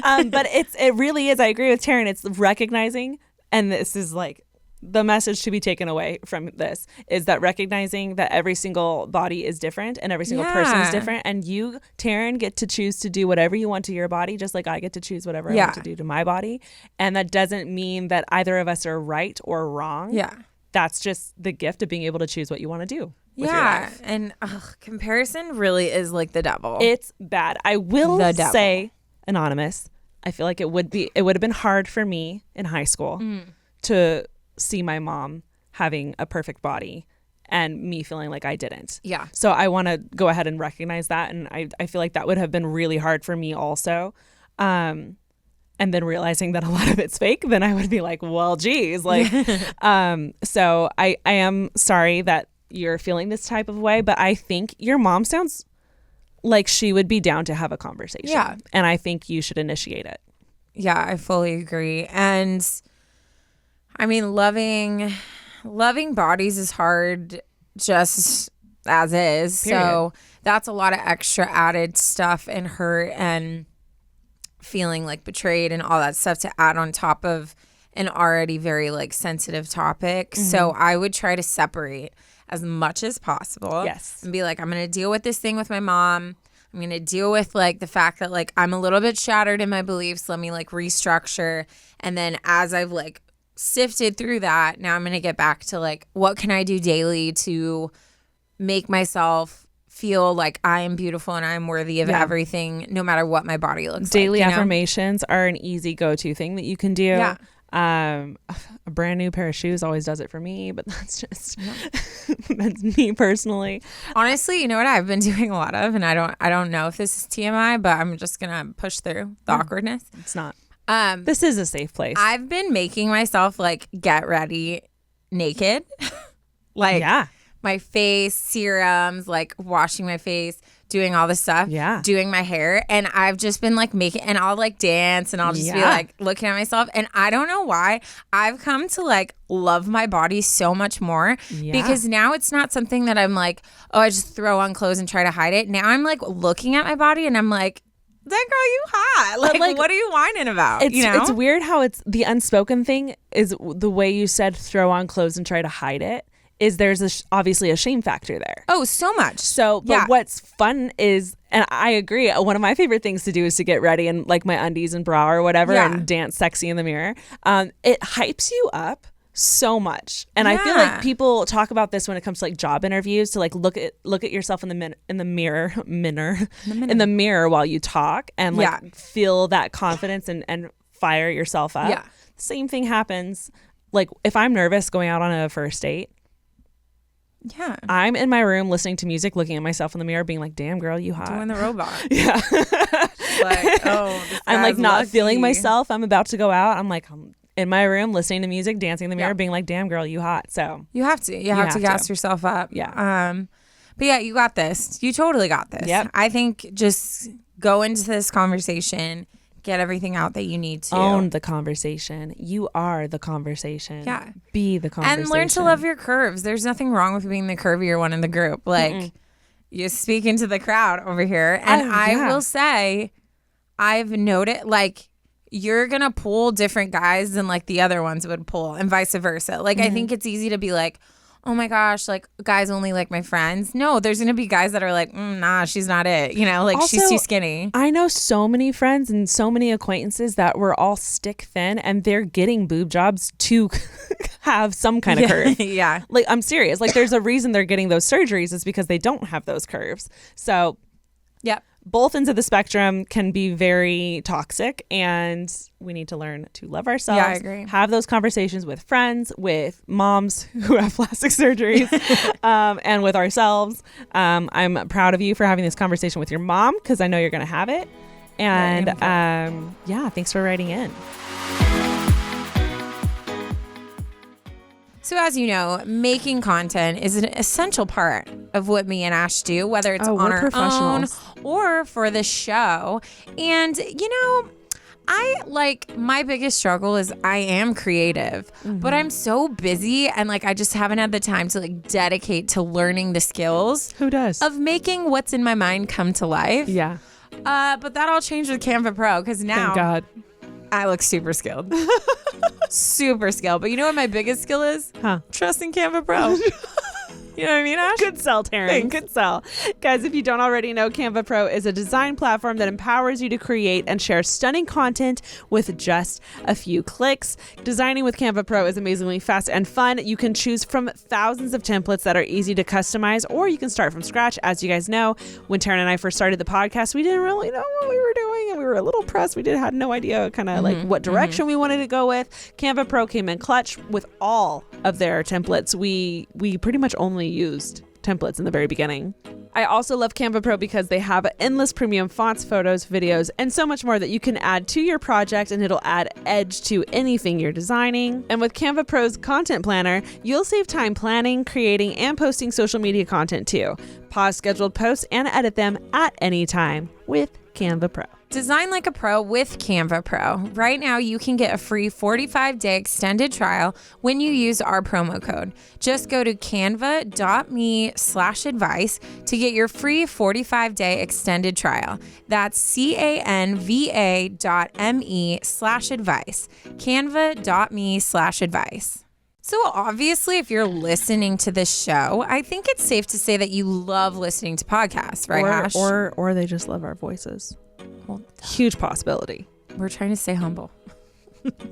up? But it really is. I agree with Taryne. It's recognizing, and this is like the message to be taken away from this is that recognizing that every single body is different and every single person is different. And you, Taryne, get to choose to do whatever you want to your body, just like I get to choose whatever I want to do to my body. And that doesn't mean that either of us are right or wrong. Yeah. That's just the gift of being able to choose what you want to do with your life. And comparison really is like the devil. It's bad. I will say, anonymous, I feel like it would have been hard for me in high school to see my mom having a perfect body and me feeling like I didn't. Yeah. So I want to go ahead and recognize that. And I feel like that would have been really hard for me also. And then realizing that a lot of it's fake, then I would be like, well, geez. Like, so I am sorry that you're feeling this type of way, but I think your mom sounds like she would be down to have a conversation. Yeah. And I think you should initiate it. Yeah, I fully agree. And I mean, loving bodies is hard just as is. Period. So that's a lot of extra added stuff and hurt and feeling like betrayed and all that stuff to add on top of an already very like sensitive topic. So I would try to separate as much as possible. Yes. And be like, I'm going to deal with this thing with my mom. I'm going to deal with like the fact that like I'm a little bit shattered in my beliefs. Let me like restructure. And then as I've like sifted through that, now I'm going to get back to like, what can I do daily to make myself feel like I am beautiful and I'm worthy of everything, no matter what my body looks Daily like. affirmations are an easy go-to thing that you can do. Yeah. A brand new pair of shoes always does it for me, but that's just that's me personally. Honestly, you know what I've been doing a lot of, and I don't know if this is TMI, but I'm just gonna push through the awkwardness. It's not. This is a safe place. I've been making myself like get ready naked, like my face, serums, like washing my face, doing all this stuff, doing my hair. And I've just been like making, and I'll like dance and I'll just be like looking at myself. And I don't know why I've come to like love my body so much more because now it's not something that I'm like, oh, I just throw on clothes and try to hide it. Now I'm like looking at my body and I'm like, that girl, you hot. Like, what are you whining about? It's weird how it's the unspoken thing is the way you said throw on clothes and try to hide it. Is there's obviously a shame factor there. Oh, so much. So, but what's fun is, and I agree, one of my favorite things to do is to get ready in like my undies and bra or whatever and dance sexy in the mirror. It hypes you up so much. And I feel like people talk about this when it comes to like job interviews, to like look at yourself in the mirror while you talk and like feel that confidence and fire yourself up. Yeah. Same thing happens. Like if I'm nervous going out on a first date, I'm in my room listening to music, looking at myself in the mirror, being like, damn, girl, you hot. Doing the robot. Yeah. Like, oh, I'm like not feeling myself. I'm about to go out. I'm like, I'm in my room listening to music, dancing in the mirror, being like, damn, girl, you hot. So you have to. You have to gas yourself up. Yeah. But yeah, you got this. You totally got this. Yep. I think just go into this conversation, get everything out that you need to. Own the conversation. You are the conversation. Yeah. Be the conversation. And learn to love your curves. There's nothing wrong with being the curvier one in the group. Like, you speak into the crowd over here. And I will say, I've noted, like, you're going to pull different guys than, like, the other ones would pull and vice versa. Like, I think it's easy to be like, oh my gosh, like guys only like my friends. No, there's going to be guys that are like, nah, she's not it. You know, like also, she's too skinny. I know so many friends and so many acquaintances that were all stick thin and they're getting boob jobs to have some kind of curve. Yeah. Like, I'm serious. Like, there's a reason they're getting those surgeries. It's because they don't have those curves. So, yep. Both ends of the spectrum can be very toxic, and we need to learn to love ourselves. Yeah, I agree. Have those conversations with friends, with moms who have plastic surgeries, and with ourselves. I'm proud of you for having this conversation with your mom because I know you're going to have it. And thanks for writing in. So as you know, making content is an essential part of what me and Ash do, whether it's on our own or for the show. And, you know, my biggest struggle is I am creative, but I'm so busy and like I just haven't had the time to like dedicate to learning the skills. Who does? Of making what's in my mind come to life. Yeah. But that all changed with Canva Pro because now thank God. I look super skilled. Super skilled. But you know what my biggest skill is? Trusting Canva Pro. You know what I mean, Ash? Good sell, Taryne. Good sell. Guys, if you don't already know, Canva Pro is a design platform that empowers you to create and share stunning content with just a few clicks. Designing with Canva Pro is amazingly fast and fun. You can choose from thousands of templates that are easy to customize, or you can start from scratch. As you guys know, when Taryne and I first started the podcast, we didn't really know what we were doing, and we were a little pressed. We had no idea kind of like what direction we wanted to go with. Canva Pro came in clutch with all of their templates. We pretty much only used templates in the very beginning. I also love Canva Pro because they have endless premium fonts, photos, videos, and so much more that you can add to your project, and it'll add edge to anything you're designing. And with Canva Pro's content planner, you'll save time planning, creating, and posting social media content too. Pause scheduled posts and edit them at any time with Canva Pro. Design like a pro with Canva Pro. Right now, you can get a free 45-day extended trial when you use our promo code. Just go to canva.me/advice to get your free 45-day extended trial. That's canva.me/advice. Canva.me/advice. So obviously, if you're listening to this show, I think it's safe to say that you love listening to podcasts, right, Ash? Or they just love our voices. Well, huge possibility. We're trying to stay humble.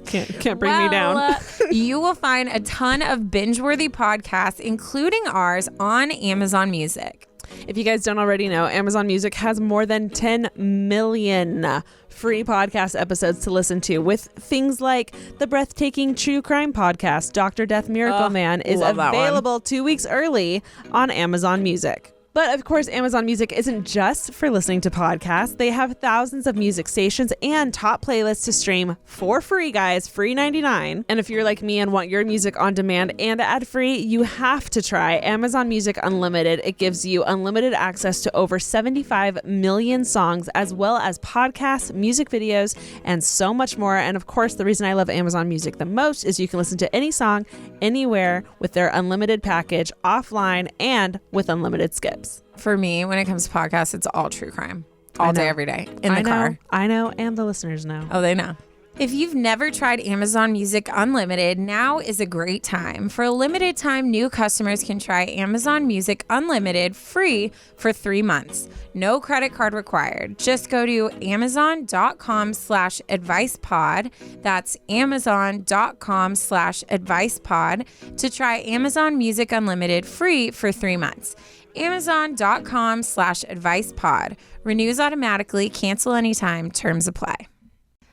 Can't bring me down. You will find a ton of binge-worthy podcasts, including ours, on Amazon Music. If you guys don't already know, Amazon Music has more than 10 million free podcast episodes to listen to, with things like the breathtaking true crime podcast, Dr. Death Miracle Man, is available 2 weeks early on Amazon Music. But of course, Amazon Music isn't just for listening to podcasts. They have thousands of music stations and top playlists to stream for free, guys, free 99. And if you're like me and want your music on demand and ad-free, you have to try Amazon Music Unlimited. It gives you unlimited access to over 75 million songs, as well as podcasts, music videos, and so much more. And of course, the reason I love Amazon Music the most is you can listen to any song anywhere with their unlimited package, offline, and with unlimited skips. For me, when it comes to podcasts, it's all true crime. All day, every day. In the car. I know, and the listeners know. Oh, they know. If you've never tried Amazon Music Unlimited, now is a great time. For a limited time, new customers can try Amazon Music Unlimited free for 3 months. No credit card required. Just go to amazon.com/advicepod. That's amazon.com/advicepod to try Amazon Music Unlimited free for 3 months. Amazon.com/advicepod. Renews automatically. Cancel anytime. Terms apply.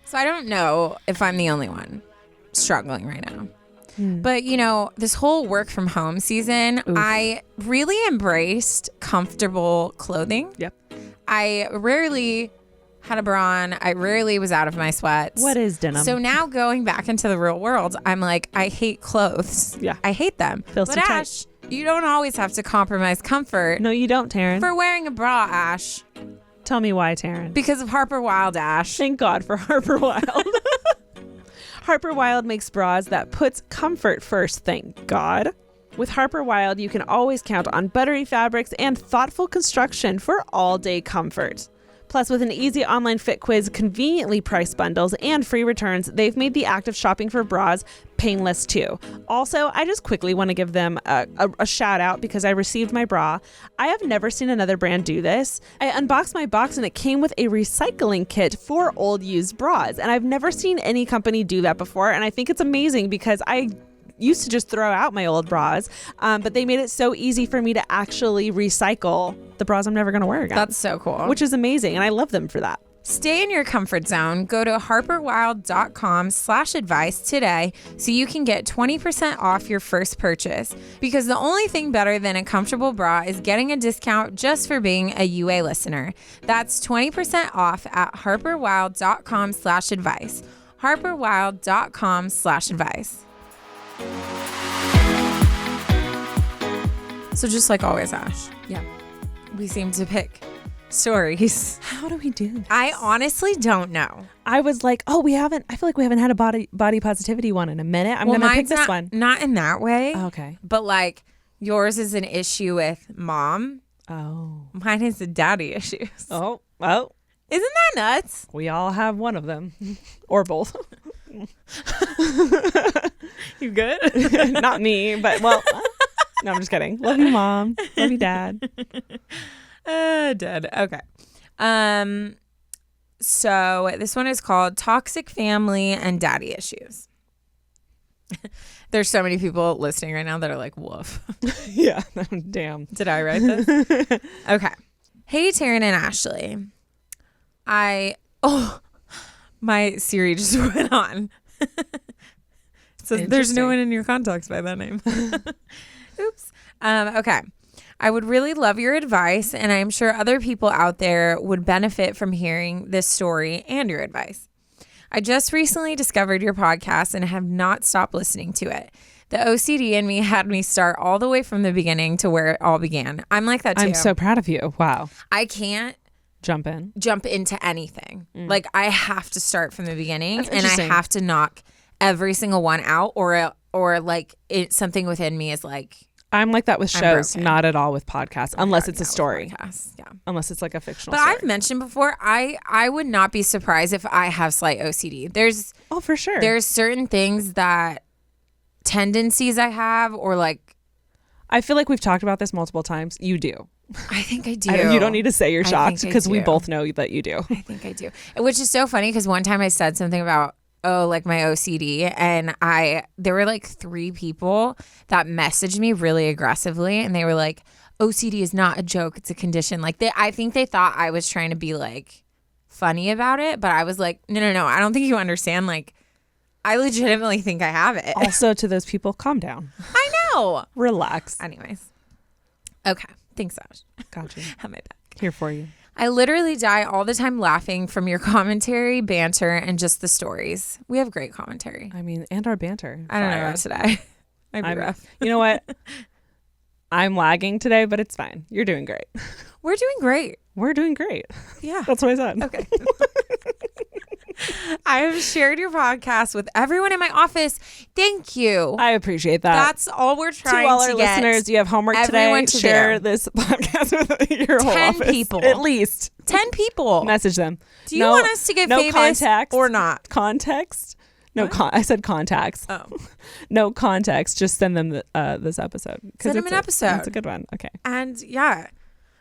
So I don't know if I'm the only one struggling right now. But, you know, this whole work from home season, I really embraced comfortable clothing. Yep. I rarely had a bra on. I rarely was out of my sweats. What is denim? So now going back into the real world, I'm like, I hate clothes. Yeah. I hate them. Feels but too tight. Ash, you don't always have to compromise comfort. No, you don't, Taryne. For wearing a bra, Ash. Tell me why, Taryne. Because of Harper Wilde, Ash. Thank God for Harper Wilde. Harper Wilde makes bras that puts comfort first, thank God. With Harper Wilde, you can always count on buttery fabrics and thoughtful construction for all-day comfort. Plus, with an easy online fit quiz, conveniently priced bundles, and free returns, they've made the act of shopping for bras painless too. Also, I just quickly want to give them a shout out because I received my bra. I have never seen another brand do this. I unboxed my box and it came with a recycling kit for old used bras. And I've never seen any company do that before. And I think it's amazing because I used to just throw out my old bras, but they made it so easy for me to actually recycle the bras I'm never going to wear again. That's so cool. Which is amazing, and I love them for that. Stay in your comfort zone. Go to harperwilde.com/advice today so you can get 20% off your first purchase. Because the only thing better than a comfortable bra is getting a discount just for being a UA listener. That's 20% off at harperwilde.com/advice. harperwilde.com/advice. So just like always, Ash. Yeah. We seem to pick stories. How do we do this? I honestly don't know. I was like, I feel like we haven't had a body positivity one in a minute. I'm going to pick this one. Not in that way. Okay. But like yours is an issue with mom. Oh. Mine is the daddy issues. Oh. Isn't that nuts? We all have one of them. Or both. You good? Not me, but well, no, I'm just kidding. Love you, Mom. Love you, Dad. Dead. Okay. So this one is called Toxic Family and Daddy Issues. There's so many people listening right now that are like, woof. Yeah. Damn. Did I write this? Okay. Hey, Taryne and Ashley. My Siri just went on. So there's no one in your contacts by that name. Oops. Okay. I would really love your advice, and I'm sure other people out there would benefit from hearing this story and your advice. I just recently discovered your podcast and have not stopped listening to it. The OCD in me had me start all the way from the beginning to where it all began. I'm like that too. I'm so proud of you. Wow. I can't jump into anything. Like I have to start from the beginning and I have to knock every single one out or like something within me is like, I'm like that with shows, not at all with podcasts, unless it's a story. Yeah. Unless it's like a fictional story. But I've mentioned before, I would not be surprised if I have slight OCD. For sure. There's certain things that tendencies I have or like. I feel like we've talked about this multiple times. You do. I think I do. You don't need to say you're shocked because we both know that you do. I think I do. Which is so funny because one time I said something about, like my OCD, and there were like 3 people that messaged me really aggressively, and they were like, OCD is not a joke, it's a condition. Like I think they thought I was trying to be like funny about it, but I was like, no, I don't think you understand. Like I legitimately think I have it. Also, to those people, calm down. I know. Relax. Anyways. Okay. Thanks, Ash. Gotcha. Have my back. Here for you. I literally die all the time laughing from your commentary, banter, and just the stories. We have great commentary. I mean, and our banter. I don't know about today. Might be rough. You know what? I'm lagging today, but it's fine. You're doing great. We're doing great. We're doing great. Yeah. That's what I said. Okay. I have shared your podcast with everyone in my office. Thank you. I appreciate that. That's all we're trying to all our listeners, you have homework today. Share this podcast with your whole office. 10 people. At least. 10 people. Message them. Do you want us to get famous context, or not? Context? No, I said contacts. Oh. No context. Just send them this episode. Send them an episode. That's a good one. Okay. And yeah.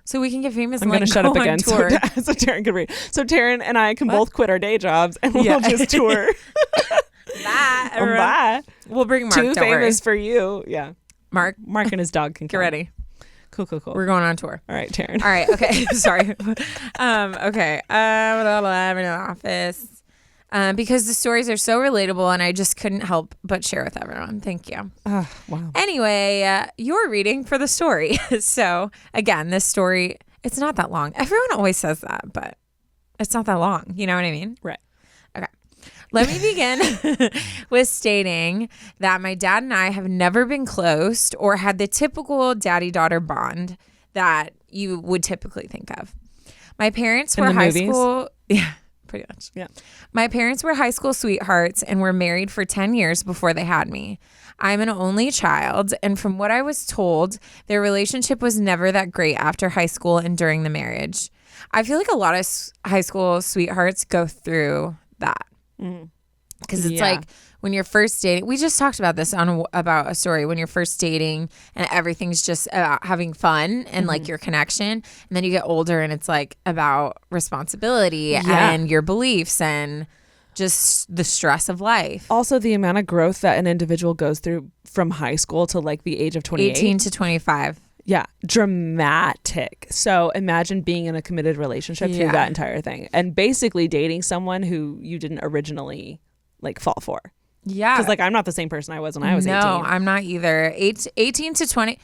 So we can get famous. I'm going to shut up again so Taryne can read. So Taryne and I can both quit our day jobs and we'll just tour. Bye. We'll bring Mark. Too famous for you. Yeah. Mark and his dog can get ready. Cool. We're going on tour. All right, Taryne. All right. Okay. Sorry. Okay. I'm in the office. Because the stories are so relatable and I just couldn't help but share with everyone. Thank you. Wow. Anyway, you're reading for the story. So again, this story, it's not that long. Everyone always says that, but it's not that long. You know what I mean? Right. Okay. Let me begin with stating that my dad and I have never been close or had the typical daddy-daughter bond that you would typically think of. My parents were high school. Yeah. Pretty much. Yeah. My parents were high school sweethearts and were married for 10 years before they had me. I'm an only child, and from what I was told, their relationship was never that great after high school and during the marriage. I feel like a lot of high school sweethearts go through that. Because it's like when you're first dating, we just talked about this about a story, when you're first dating and everything's just about having fun and like your connection, and then you get older and it's like about responsibility and your beliefs and just the stress of life. Also the amount of growth that an individual goes through from high school to like the age of 28. 18 to 25. Yeah, dramatic. So imagine being in a committed relationship through that entire thing and basically dating someone who you didn't originally like fall for. Yeah. Because like I'm not the same person I was when I was 18. No, I'm not either. 18 to 20.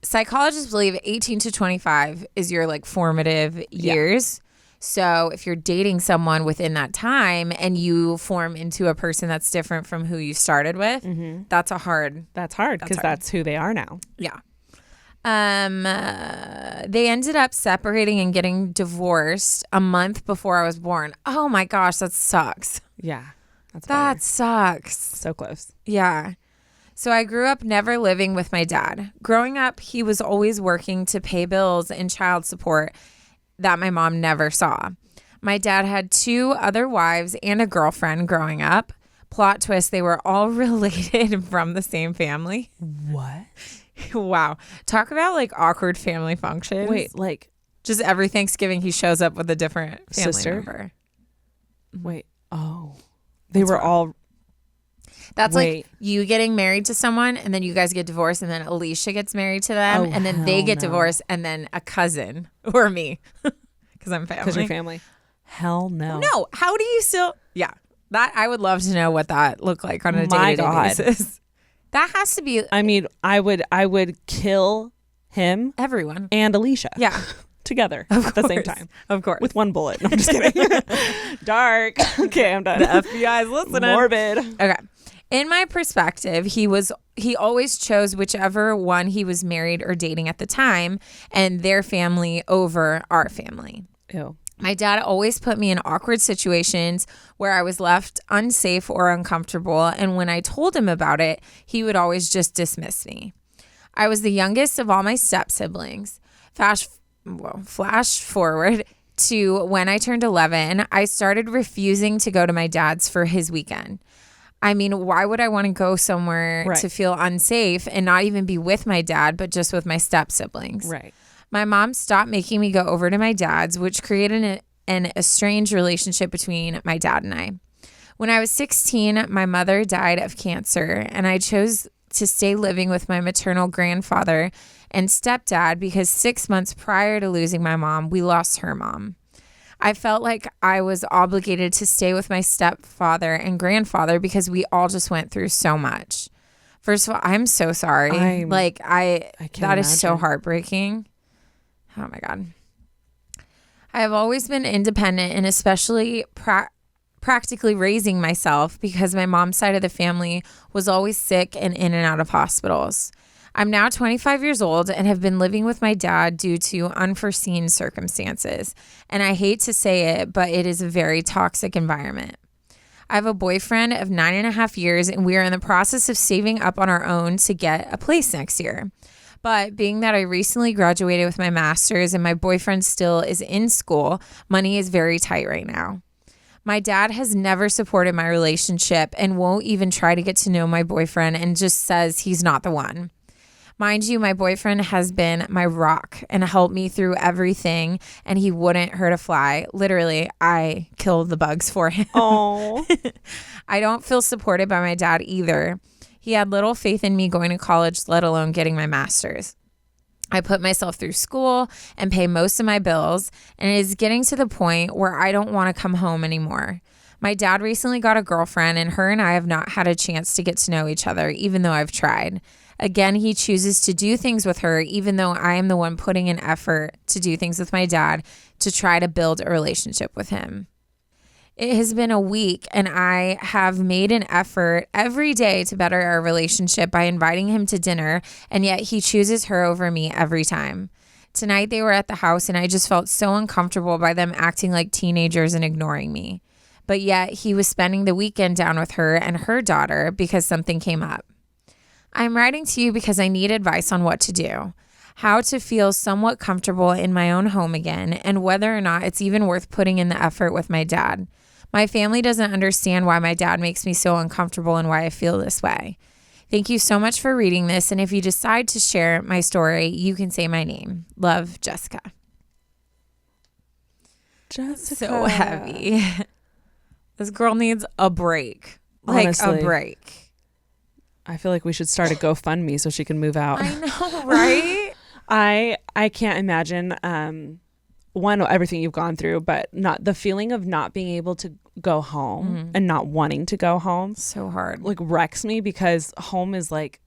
Psychologists believe 18 to 25 is your like formative years. So if you're dating someone within that time and you form into a person that's different from who you started with, that's hard because that's who they are now. Yeah. They ended up separating and getting divorced a month before I was born. Oh my gosh, that sucks. Yeah. That sucks. So close. Yeah. So I grew up never living with my dad. Growing up, he was always working to pay bills and child support that my mom never saw. My dad had 2 other wives and a girlfriend growing up. Plot twist, they were all related from the same family. What? Wow. Talk about like awkward family functions. Wait, like just every Thanksgiving he shows up with a different family sister member. Wait. Oh. They were all. That's like you getting married to someone and then you guys get divorced and then Alicia gets married to them and then they get divorced and then a cousin or me because I'm family. Because you're family. Hell no. No. How do you still? Yeah. That I would love to know what that looked like on a day-to-day basis. That has to be. I mean, I would kill him, everyone, and Alicia. Yeah. Together at the same time. Of course. With one bullet. No, I'm just kidding. Dark. Okay, I'm done. The FBI's listening. Morbid. Okay. In my perspective, he always chose whichever one he was married or dating at the time and their family over our family. Ew. My dad always put me in awkward situations where I was left unsafe or uncomfortable, and when I told him about it, he would always just dismiss me. I was the youngest of all my step-siblings. Flash forward to when I turned 11, I started refusing to go to my dad's for his weekend. I mean, why would I want to go somewhere to feel unsafe and not even be with my dad, but just with my step-siblings? Right. My mom stopped making me go over to my dad's, which created an estranged relationship between my dad and I. When I was 16, my mother died of cancer, and I chose to stay living with my maternal grandfather and stepdad because 6 months prior to losing my mom, we lost her mom. I felt like I was obligated to stay with my stepfather and grandfather because we all just went through so much. First of all, I'm so sorry. That is so heartbreaking. Oh my God. I have always been independent and especially practically raising myself because my mom's side of the family was always sick and in and out of hospitals. I'm now 25 years old and have been living with my dad due to unforeseen circumstances. And I hate to say it, but it is a very toxic environment. I have a boyfriend of 9.5 years and we are in the process of saving up on our own to get a place next year. But being that I recently graduated with my master's and my boyfriend still is in school, money is very tight right now. My dad has never supported my relationship and won't even try to get to know my boyfriend and just says he's not the one. Mind you, my boyfriend has been my rock and helped me through everything, and he wouldn't hurt a fly. Literally, I killed the bugs for him. Oh. I don't feel supported by my dad either. He had little faith in me going to college, let alone getting my master's. I put myself through school and pay most of my bills, and it is getting to the point where I don't want to come home anymore. My dad recently got a girlfriend, and her and I have not had a chance to get to know each other, even though I've tried. Again, he chooses to do things with her, even though I am the one putting in effort to do things with my dad to try to build a relationship with him. It has been a week, and I have made an effort every day to better our relationship by inviting him to dinner, and yet he chooses her over me every time. Tonight they were at the house, and I just felt so uncomfortable by them acting like teenagers and ignoring me. But yet he was spending the weekend down with her and her daughter because something came up. I'm writing to you because I need advice on what to do, how to feel somewhat comfortable in my own home again, and whether or not it's even worth putting in the effort with my dad. My family doesn't understand why my dad makes me so uncomfortable and why I feel this way. Thank you so much for reading this, and if you decide to share my story, you can say my name. Love, Jessica. Jessica. So heavy. This girl needs a break. Honestly. A break. I feel like we should start a GoFundMe so she can move out. I know, right? I can't imagine everything you've gone through, but not the feeling of not being able to go home and not wanting to go home. So hard. Like wrecks me because home is like,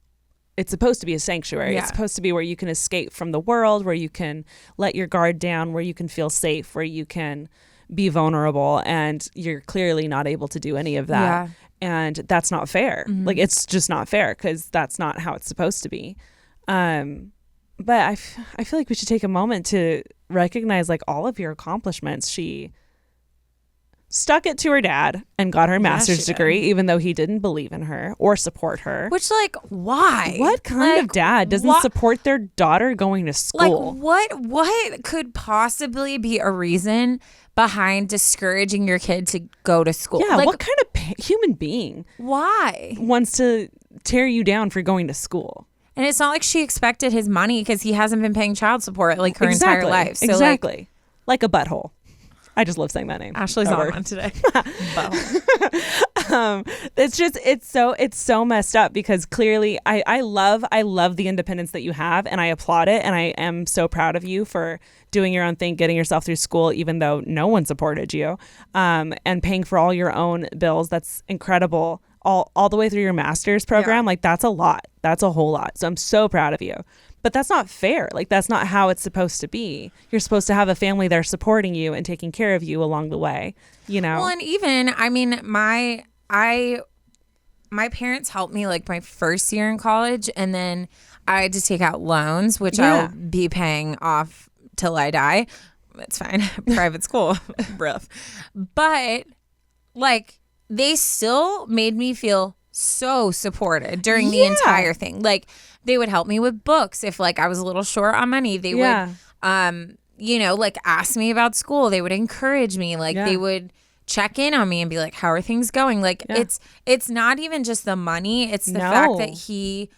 it's supposed to be a sanctuary. Yeah. It's supposed to be where you can escape from the world, where you can let your guard down, where you can feel safe, where you can be vulnerable, and you're clearly not able to do any of that. Yeah. And that's not fair. Mm-hmm. Like, it's just not fair because that's not how it's supposed to be. But I feel like we should take a moment to recognize like all of your accomplishments. She stuck it to her dad and got her master's degree, even though he didn't believe in her or support her. Which, like, why? What kind of dad doesn't support their daughter going to school? Like, what could possibly be a reason behind discouraging your kid to go to school? Yeah, like, what kind of human being wants to tear you down for going to school? And it's not like she expected his money because he hasn't been paying child support like her entire life. So exactly. Like a butthole. I just love saying that name. Ashley's on one today. It's so messed up because clearly I love the independence that you have, and I applaud it, and I am so proud of you for doing your own thing, getting yourself through school even though no one supported you, and paying for all your own bills. That's incredible. All the way through your master's program. Yeah. Like, that's a lot. That's a whole lot. So I'm so proud of you. But that's not fair. Like, that's not how it's supposed to be. You're supposed to have a family there supporting you and taking care of you along the way, you know? Well, and even, I mean, my parents helped me like my first year in college, and then I had to take out loans, which I'll be paying off till I die. it's fine. Private school. Rough. But like they still made me feel so supported during the entire thing. Like they would help me with books if like I was a little short on money. They would like ask me about school. They would encourage me. Like they would check in on me and be like, how are things going? Like it's not even just the money. It's the fact that he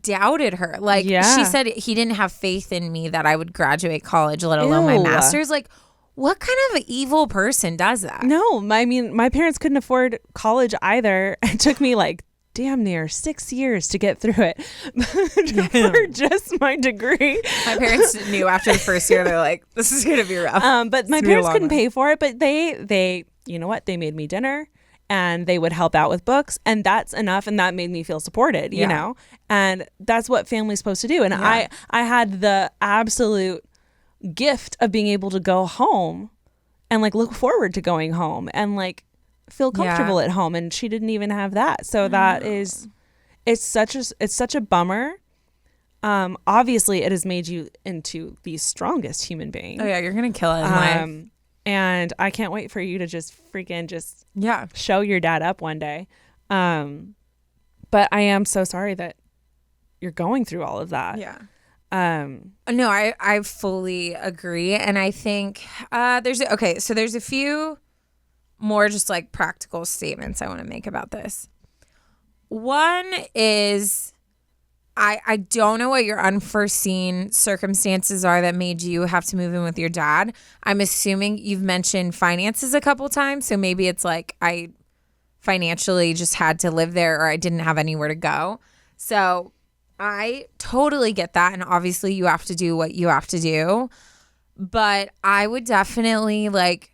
doubted her. Like she said he didn't have faith in me that I would graduate college, let alone my master's. Like what kind of evil person does that? No, I mean, my parents couldn't afford college either. It took me like damn near 6 years to get through it for just my degree. My parents knew after the first year, they're like, this is going to be rough. But my parents couldn't pay for it, but they, you know what? They made me dinner and they would help out with books, and that's enough. And that made me feel supported, you know? And that's what family's supposed to do. And I had the absolute gift of being able to go home and like look forward to going home and like feel comfortable at home, and she didn't even have that. So that is it's such a bummer. Obviously it has made you into the strongest human being. Oh yeah, you're gonna kill it in life. And I can't wait for you to just show your dad up one day. But I am so sorry that you're going through all of that. No, I fully agree. And I think there's a few more just like practical statements I want to make about this. One is I don't know what your unforeseen circumstances are that made you have to move in with your dad. I'm assuming you've mentioned finances a couple times, so maybe it's like I financially just had to live there or I didn't have anywhere to go. So I totally get that, and obviously you have to do what you have to do. But I would definitely like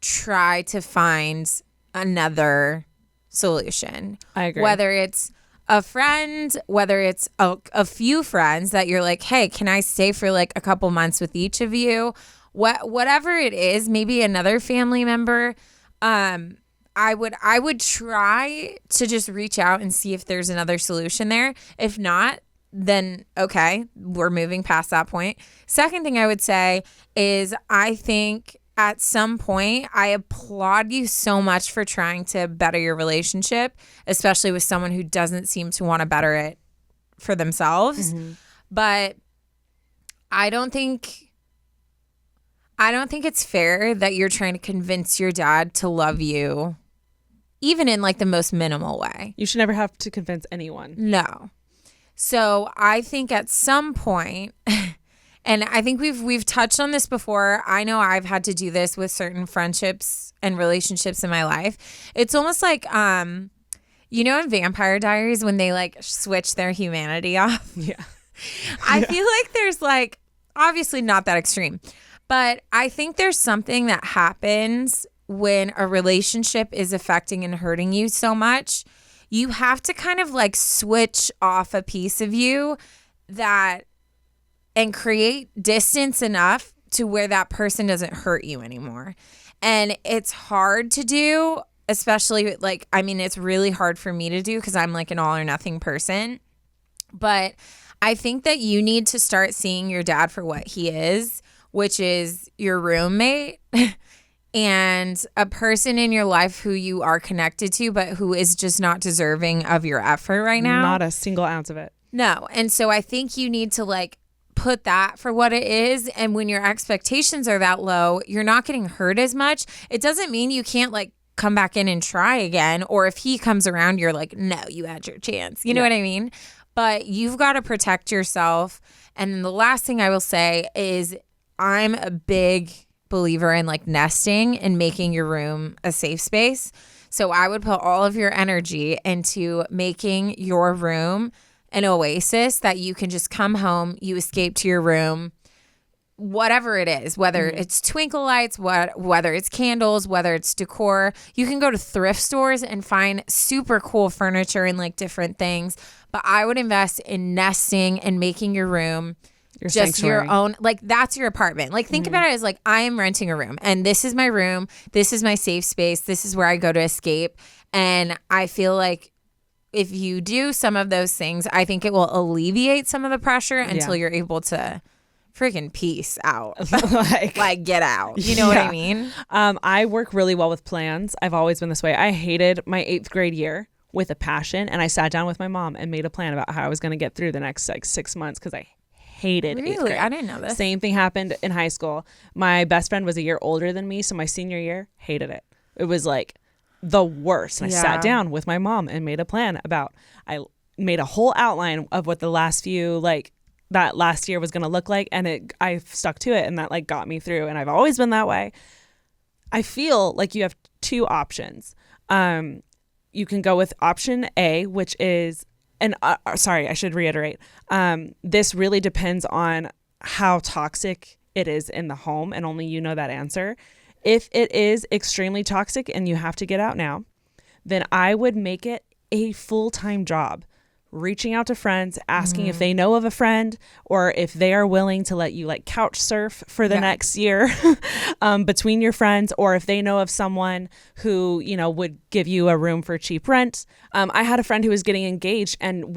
try to find another solution. I agree. Whether it's a friend, whether it's a few friends that you're like, hey, can I stay for like a couple months with each of you? Whatever it is, maybe another family member. I would try to just reach out and see if there's another solution there. If not, then okay, we're moving past that point. Second thing I would say is I think at some point, I applaud you so much for trying to better your relationship, especially with someone who doesn't seem to want to better it for themselves. Mm-hmm. But I don't think it's fair that you're trying to convince your dad to love you, even in like the most minimal way. You should never have to convince anyone. No. So I think at some point, and I think we've touched on this before. I know I've had to do this with certain friendships and relationships in my life. It's almost like, in Vampire Diaries when they like switch their humanity off. Yeah. I feel like there's like, obviously not that extreme, but I think there's something that happens when a relationship is affecting and hurting you so much. You have to kind of like switch off a piece of you and create distance enough to where that person doesn't hurt you anymore. And it's hard to do, especially like, I mean, it's really hard for me to do because I'm like an all or nothing person. But I think that you need to start seeing your dad for what he is, which is your roommate and a person in your life who you are connected to, but who is just not deserving of your effort right now. Not a single ounce of it. No. And so I think you need to like put that for what it is. And when your expectations are that low, you're not getting hurt as much. It doesn't mean you can't like come back in and try again. Or if he comes around, you're like, no, you had your chance. You know what I mean? But you've got to protect yourself. And then the last thing I will say is I'm a big believer in like nesting and making your room a safe space. So I would put all of your energy into making your room an oasis that you can just come home, you escape to your room, whatever it is, whether it's twinkle lights, whether it's candles, whether it's decor. You can go to thrift stores and find super cool furniture and like different things. But I would invest in nesting and making your room just sanctuary. Your own, like that's your apartment. Like think about it as like I am renting a room and this is my room. This is my safe space. This is where I go to escape. And I feel like if you do some of those things, I think it will alleviate some of the pressure until you're able to freaking peace out. like get out. You know what I mean? I work really well with plans. I've always been this way. I hated my 8th grade year with a passion, and I sat down with my mom and made a plan about how I was going to get through the next like 6 months because I hated 8th grade. I didn't know this. Same thing happened in high school. My best friend was a year older than me, so my senior year, hated it. It was like the worst. And I sat down with my mom and made a plan about, I made a whole outline of what the last few, like, that last year was going to look like, and I stuck to it, and that like got me through, and I've always been that way. I feel like you have 2 options. You can go with option A, which is, and sorry, I should reiterate, this really depends on how toxic it is in the home, and only you know that answer. If it is extremely toxic and you have to get out now, then I would make it a full-time job. Reaching out to friends, asking if they know of a friend, or if they are willing to let you like couch surf for the next year between your friends, or if they know of someone who, you know, would give you a room for cheap rent. I had a friend who was getting engaged and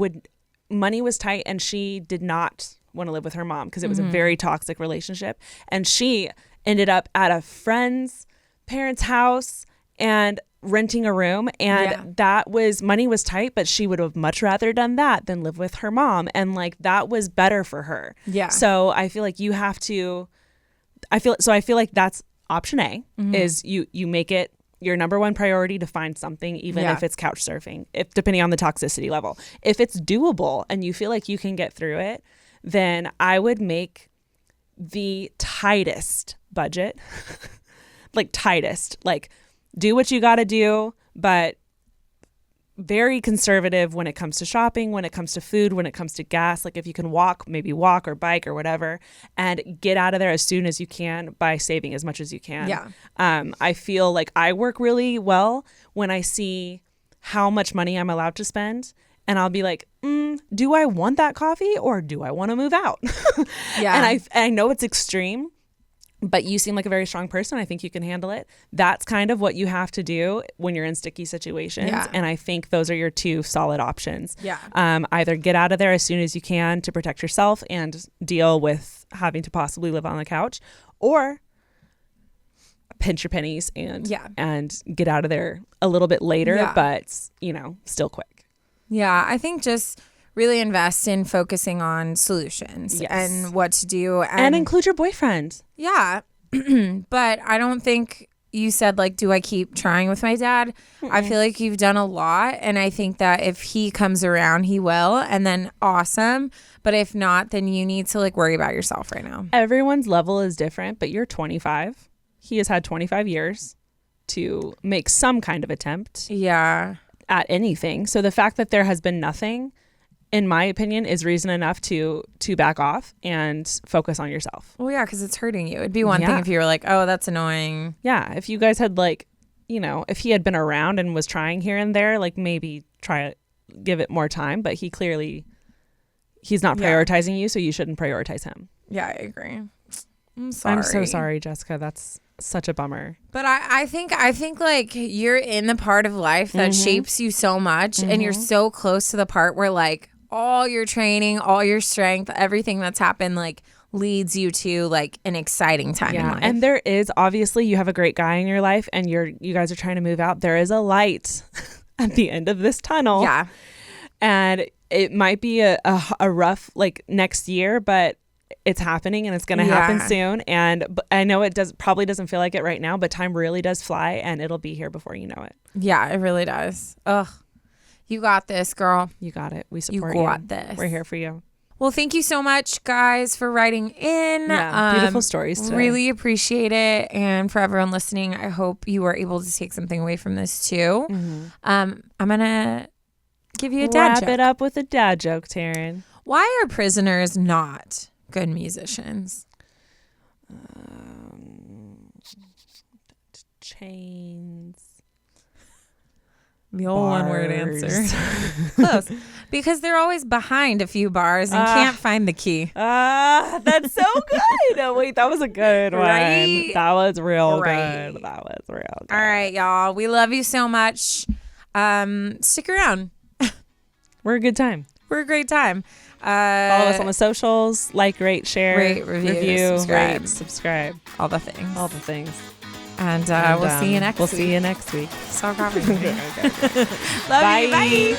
money was tight, and she did not want to live with her mom because it was a very toxic relationship. And she ended up at a friend's parents' house and renting a room, and that was, money was tight, but she would have much rather done that than live with her mom, and like that was better for her. So I feel like you have to, I feel like that's option A, is you make it your number one priority to find something, even if it's couch surfing, if depending on the toxicity level. If it's doable and you feel like you can get through it, then I would make the tightest budget like do what you got to do, but very conservative when it comes to shopping, when it comes to food, when it comes to gas. Like if you can walk, maybe walk or bike or whatever, and get out of there as soon as you can by saving as much as you can. I feel like I work really well when I see how much money I'm allowed to spend, and I'll be like, do I want that coffee or do I want to move out? And I know it's extreme, but you seem like a very strong person. I think you can handle it. That's kind of what you have to do when you're in sticky situations. And I think those are your 2 solid options. Either get out of there as soon as you can to protect yourself and deal with having to possibly live on the couch, or pinch your pennies and get out of there a little bit later, but you know, still quick. I think just really invest in focusing on solutions and what to do. And include your boyfriend. But I don't think you said, like, do I keep trying with my dad? I feel like you've done a lot. And I think that if he comes around, he will. And then awesome. But if not, then you need to, like, worry about yourself right now. Everyone's level is different, but you're 25. He has had 25 years to make some kind of attempt at anything. So the fact that there has been nothing, in my opinion, is reason enough to back off and focus on yourself. Well, yeah, because it's hurting you. It'd be one thing if you were like, oh, that's annoying. Yeah, if you guys had, like, you know, if he had been around and was trying here and there, like maybe give it more time. But he's not prioritizing you, so you shouldn't prioritize him. Yeah, I agree. I'm sorry. I'm so sorry, Jessica. That's such a bummer. But I think like you're in the part of life that shapes you so much, and you're so close to the part where like all your training, all your strength, everything that's happened, like leads you to like an exciting time in life. And there is, obviously, you have a great guy in your life, and you guys are trying to move out. There is a light at the end of this tunnel. And it might be a rough like next year, but it's happening, and it's going to happen soon. And I know it probably doesn't feel like it right now, but time really does fly, and it'll be here before you know it. Yeah, it really does. Ugh. You got this, girl. You got it. We support you. You got this. We're here for you. Well, thank you so much, guys, for writing in. Beautiful stories today. Really appreciate it. And for everyone listening, I hope you were able to take something away from this too. I'm going to give you a dad joke. Wrap it up with a dad joke, Taryne. Why are prisoners not good musicians? Chains. The old one-word answer. Close. Because they're always behind a few bars and can't find the key. That's so good. Oh, wait, that was a good one. Right? That was real good. That was real good. All right, y'all. We love you so much. Stick around. We're a good time. We're a great time. Follow us on the socials. Like, rate, share, rate, review, subscribe. All the things. And we'll see you next week. We'll see you next week. Stop copying me. Okay. Love you. Bye.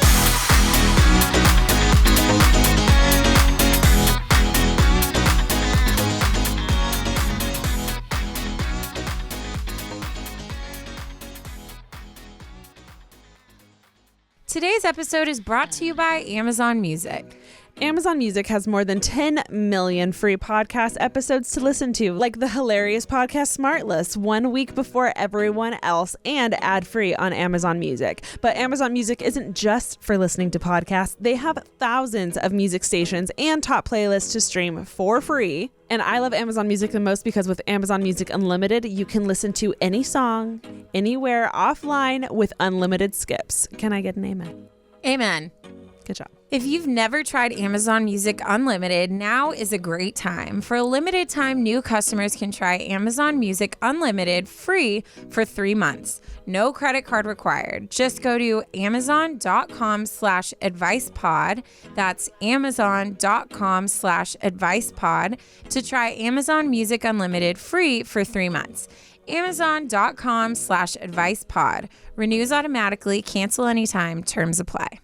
Today's episode is brought to you by Amazon Music. Amazon Music has more than 10 million free podcast episodes to listen to, like the hilarious podcast Smart List, 1 week before everyone else and ad-free on Amazon Music. But Amazon Music isn't just for listening to podcasts. They have thousands of music stations and top playlists to stream for free. And I love Amazon Music the most because with Amazon Music Unlimited, you can listen to any song, anywhere, offline with unlimited skips. Can I get an amen? Amen. Good job. If you've never tried Amazon Music Unlimited, now is a great time. For a limited time, new customers can try Amazon Music Unlimited free for 3 months. No credit card required. Just go to amazon.com/advicepod. That's amazon.com/advicepod to try Amazon Music Unlimited free for 3 months. Amazon.com/advicepod. Renews automatically. Cancel anytime. Terms apply.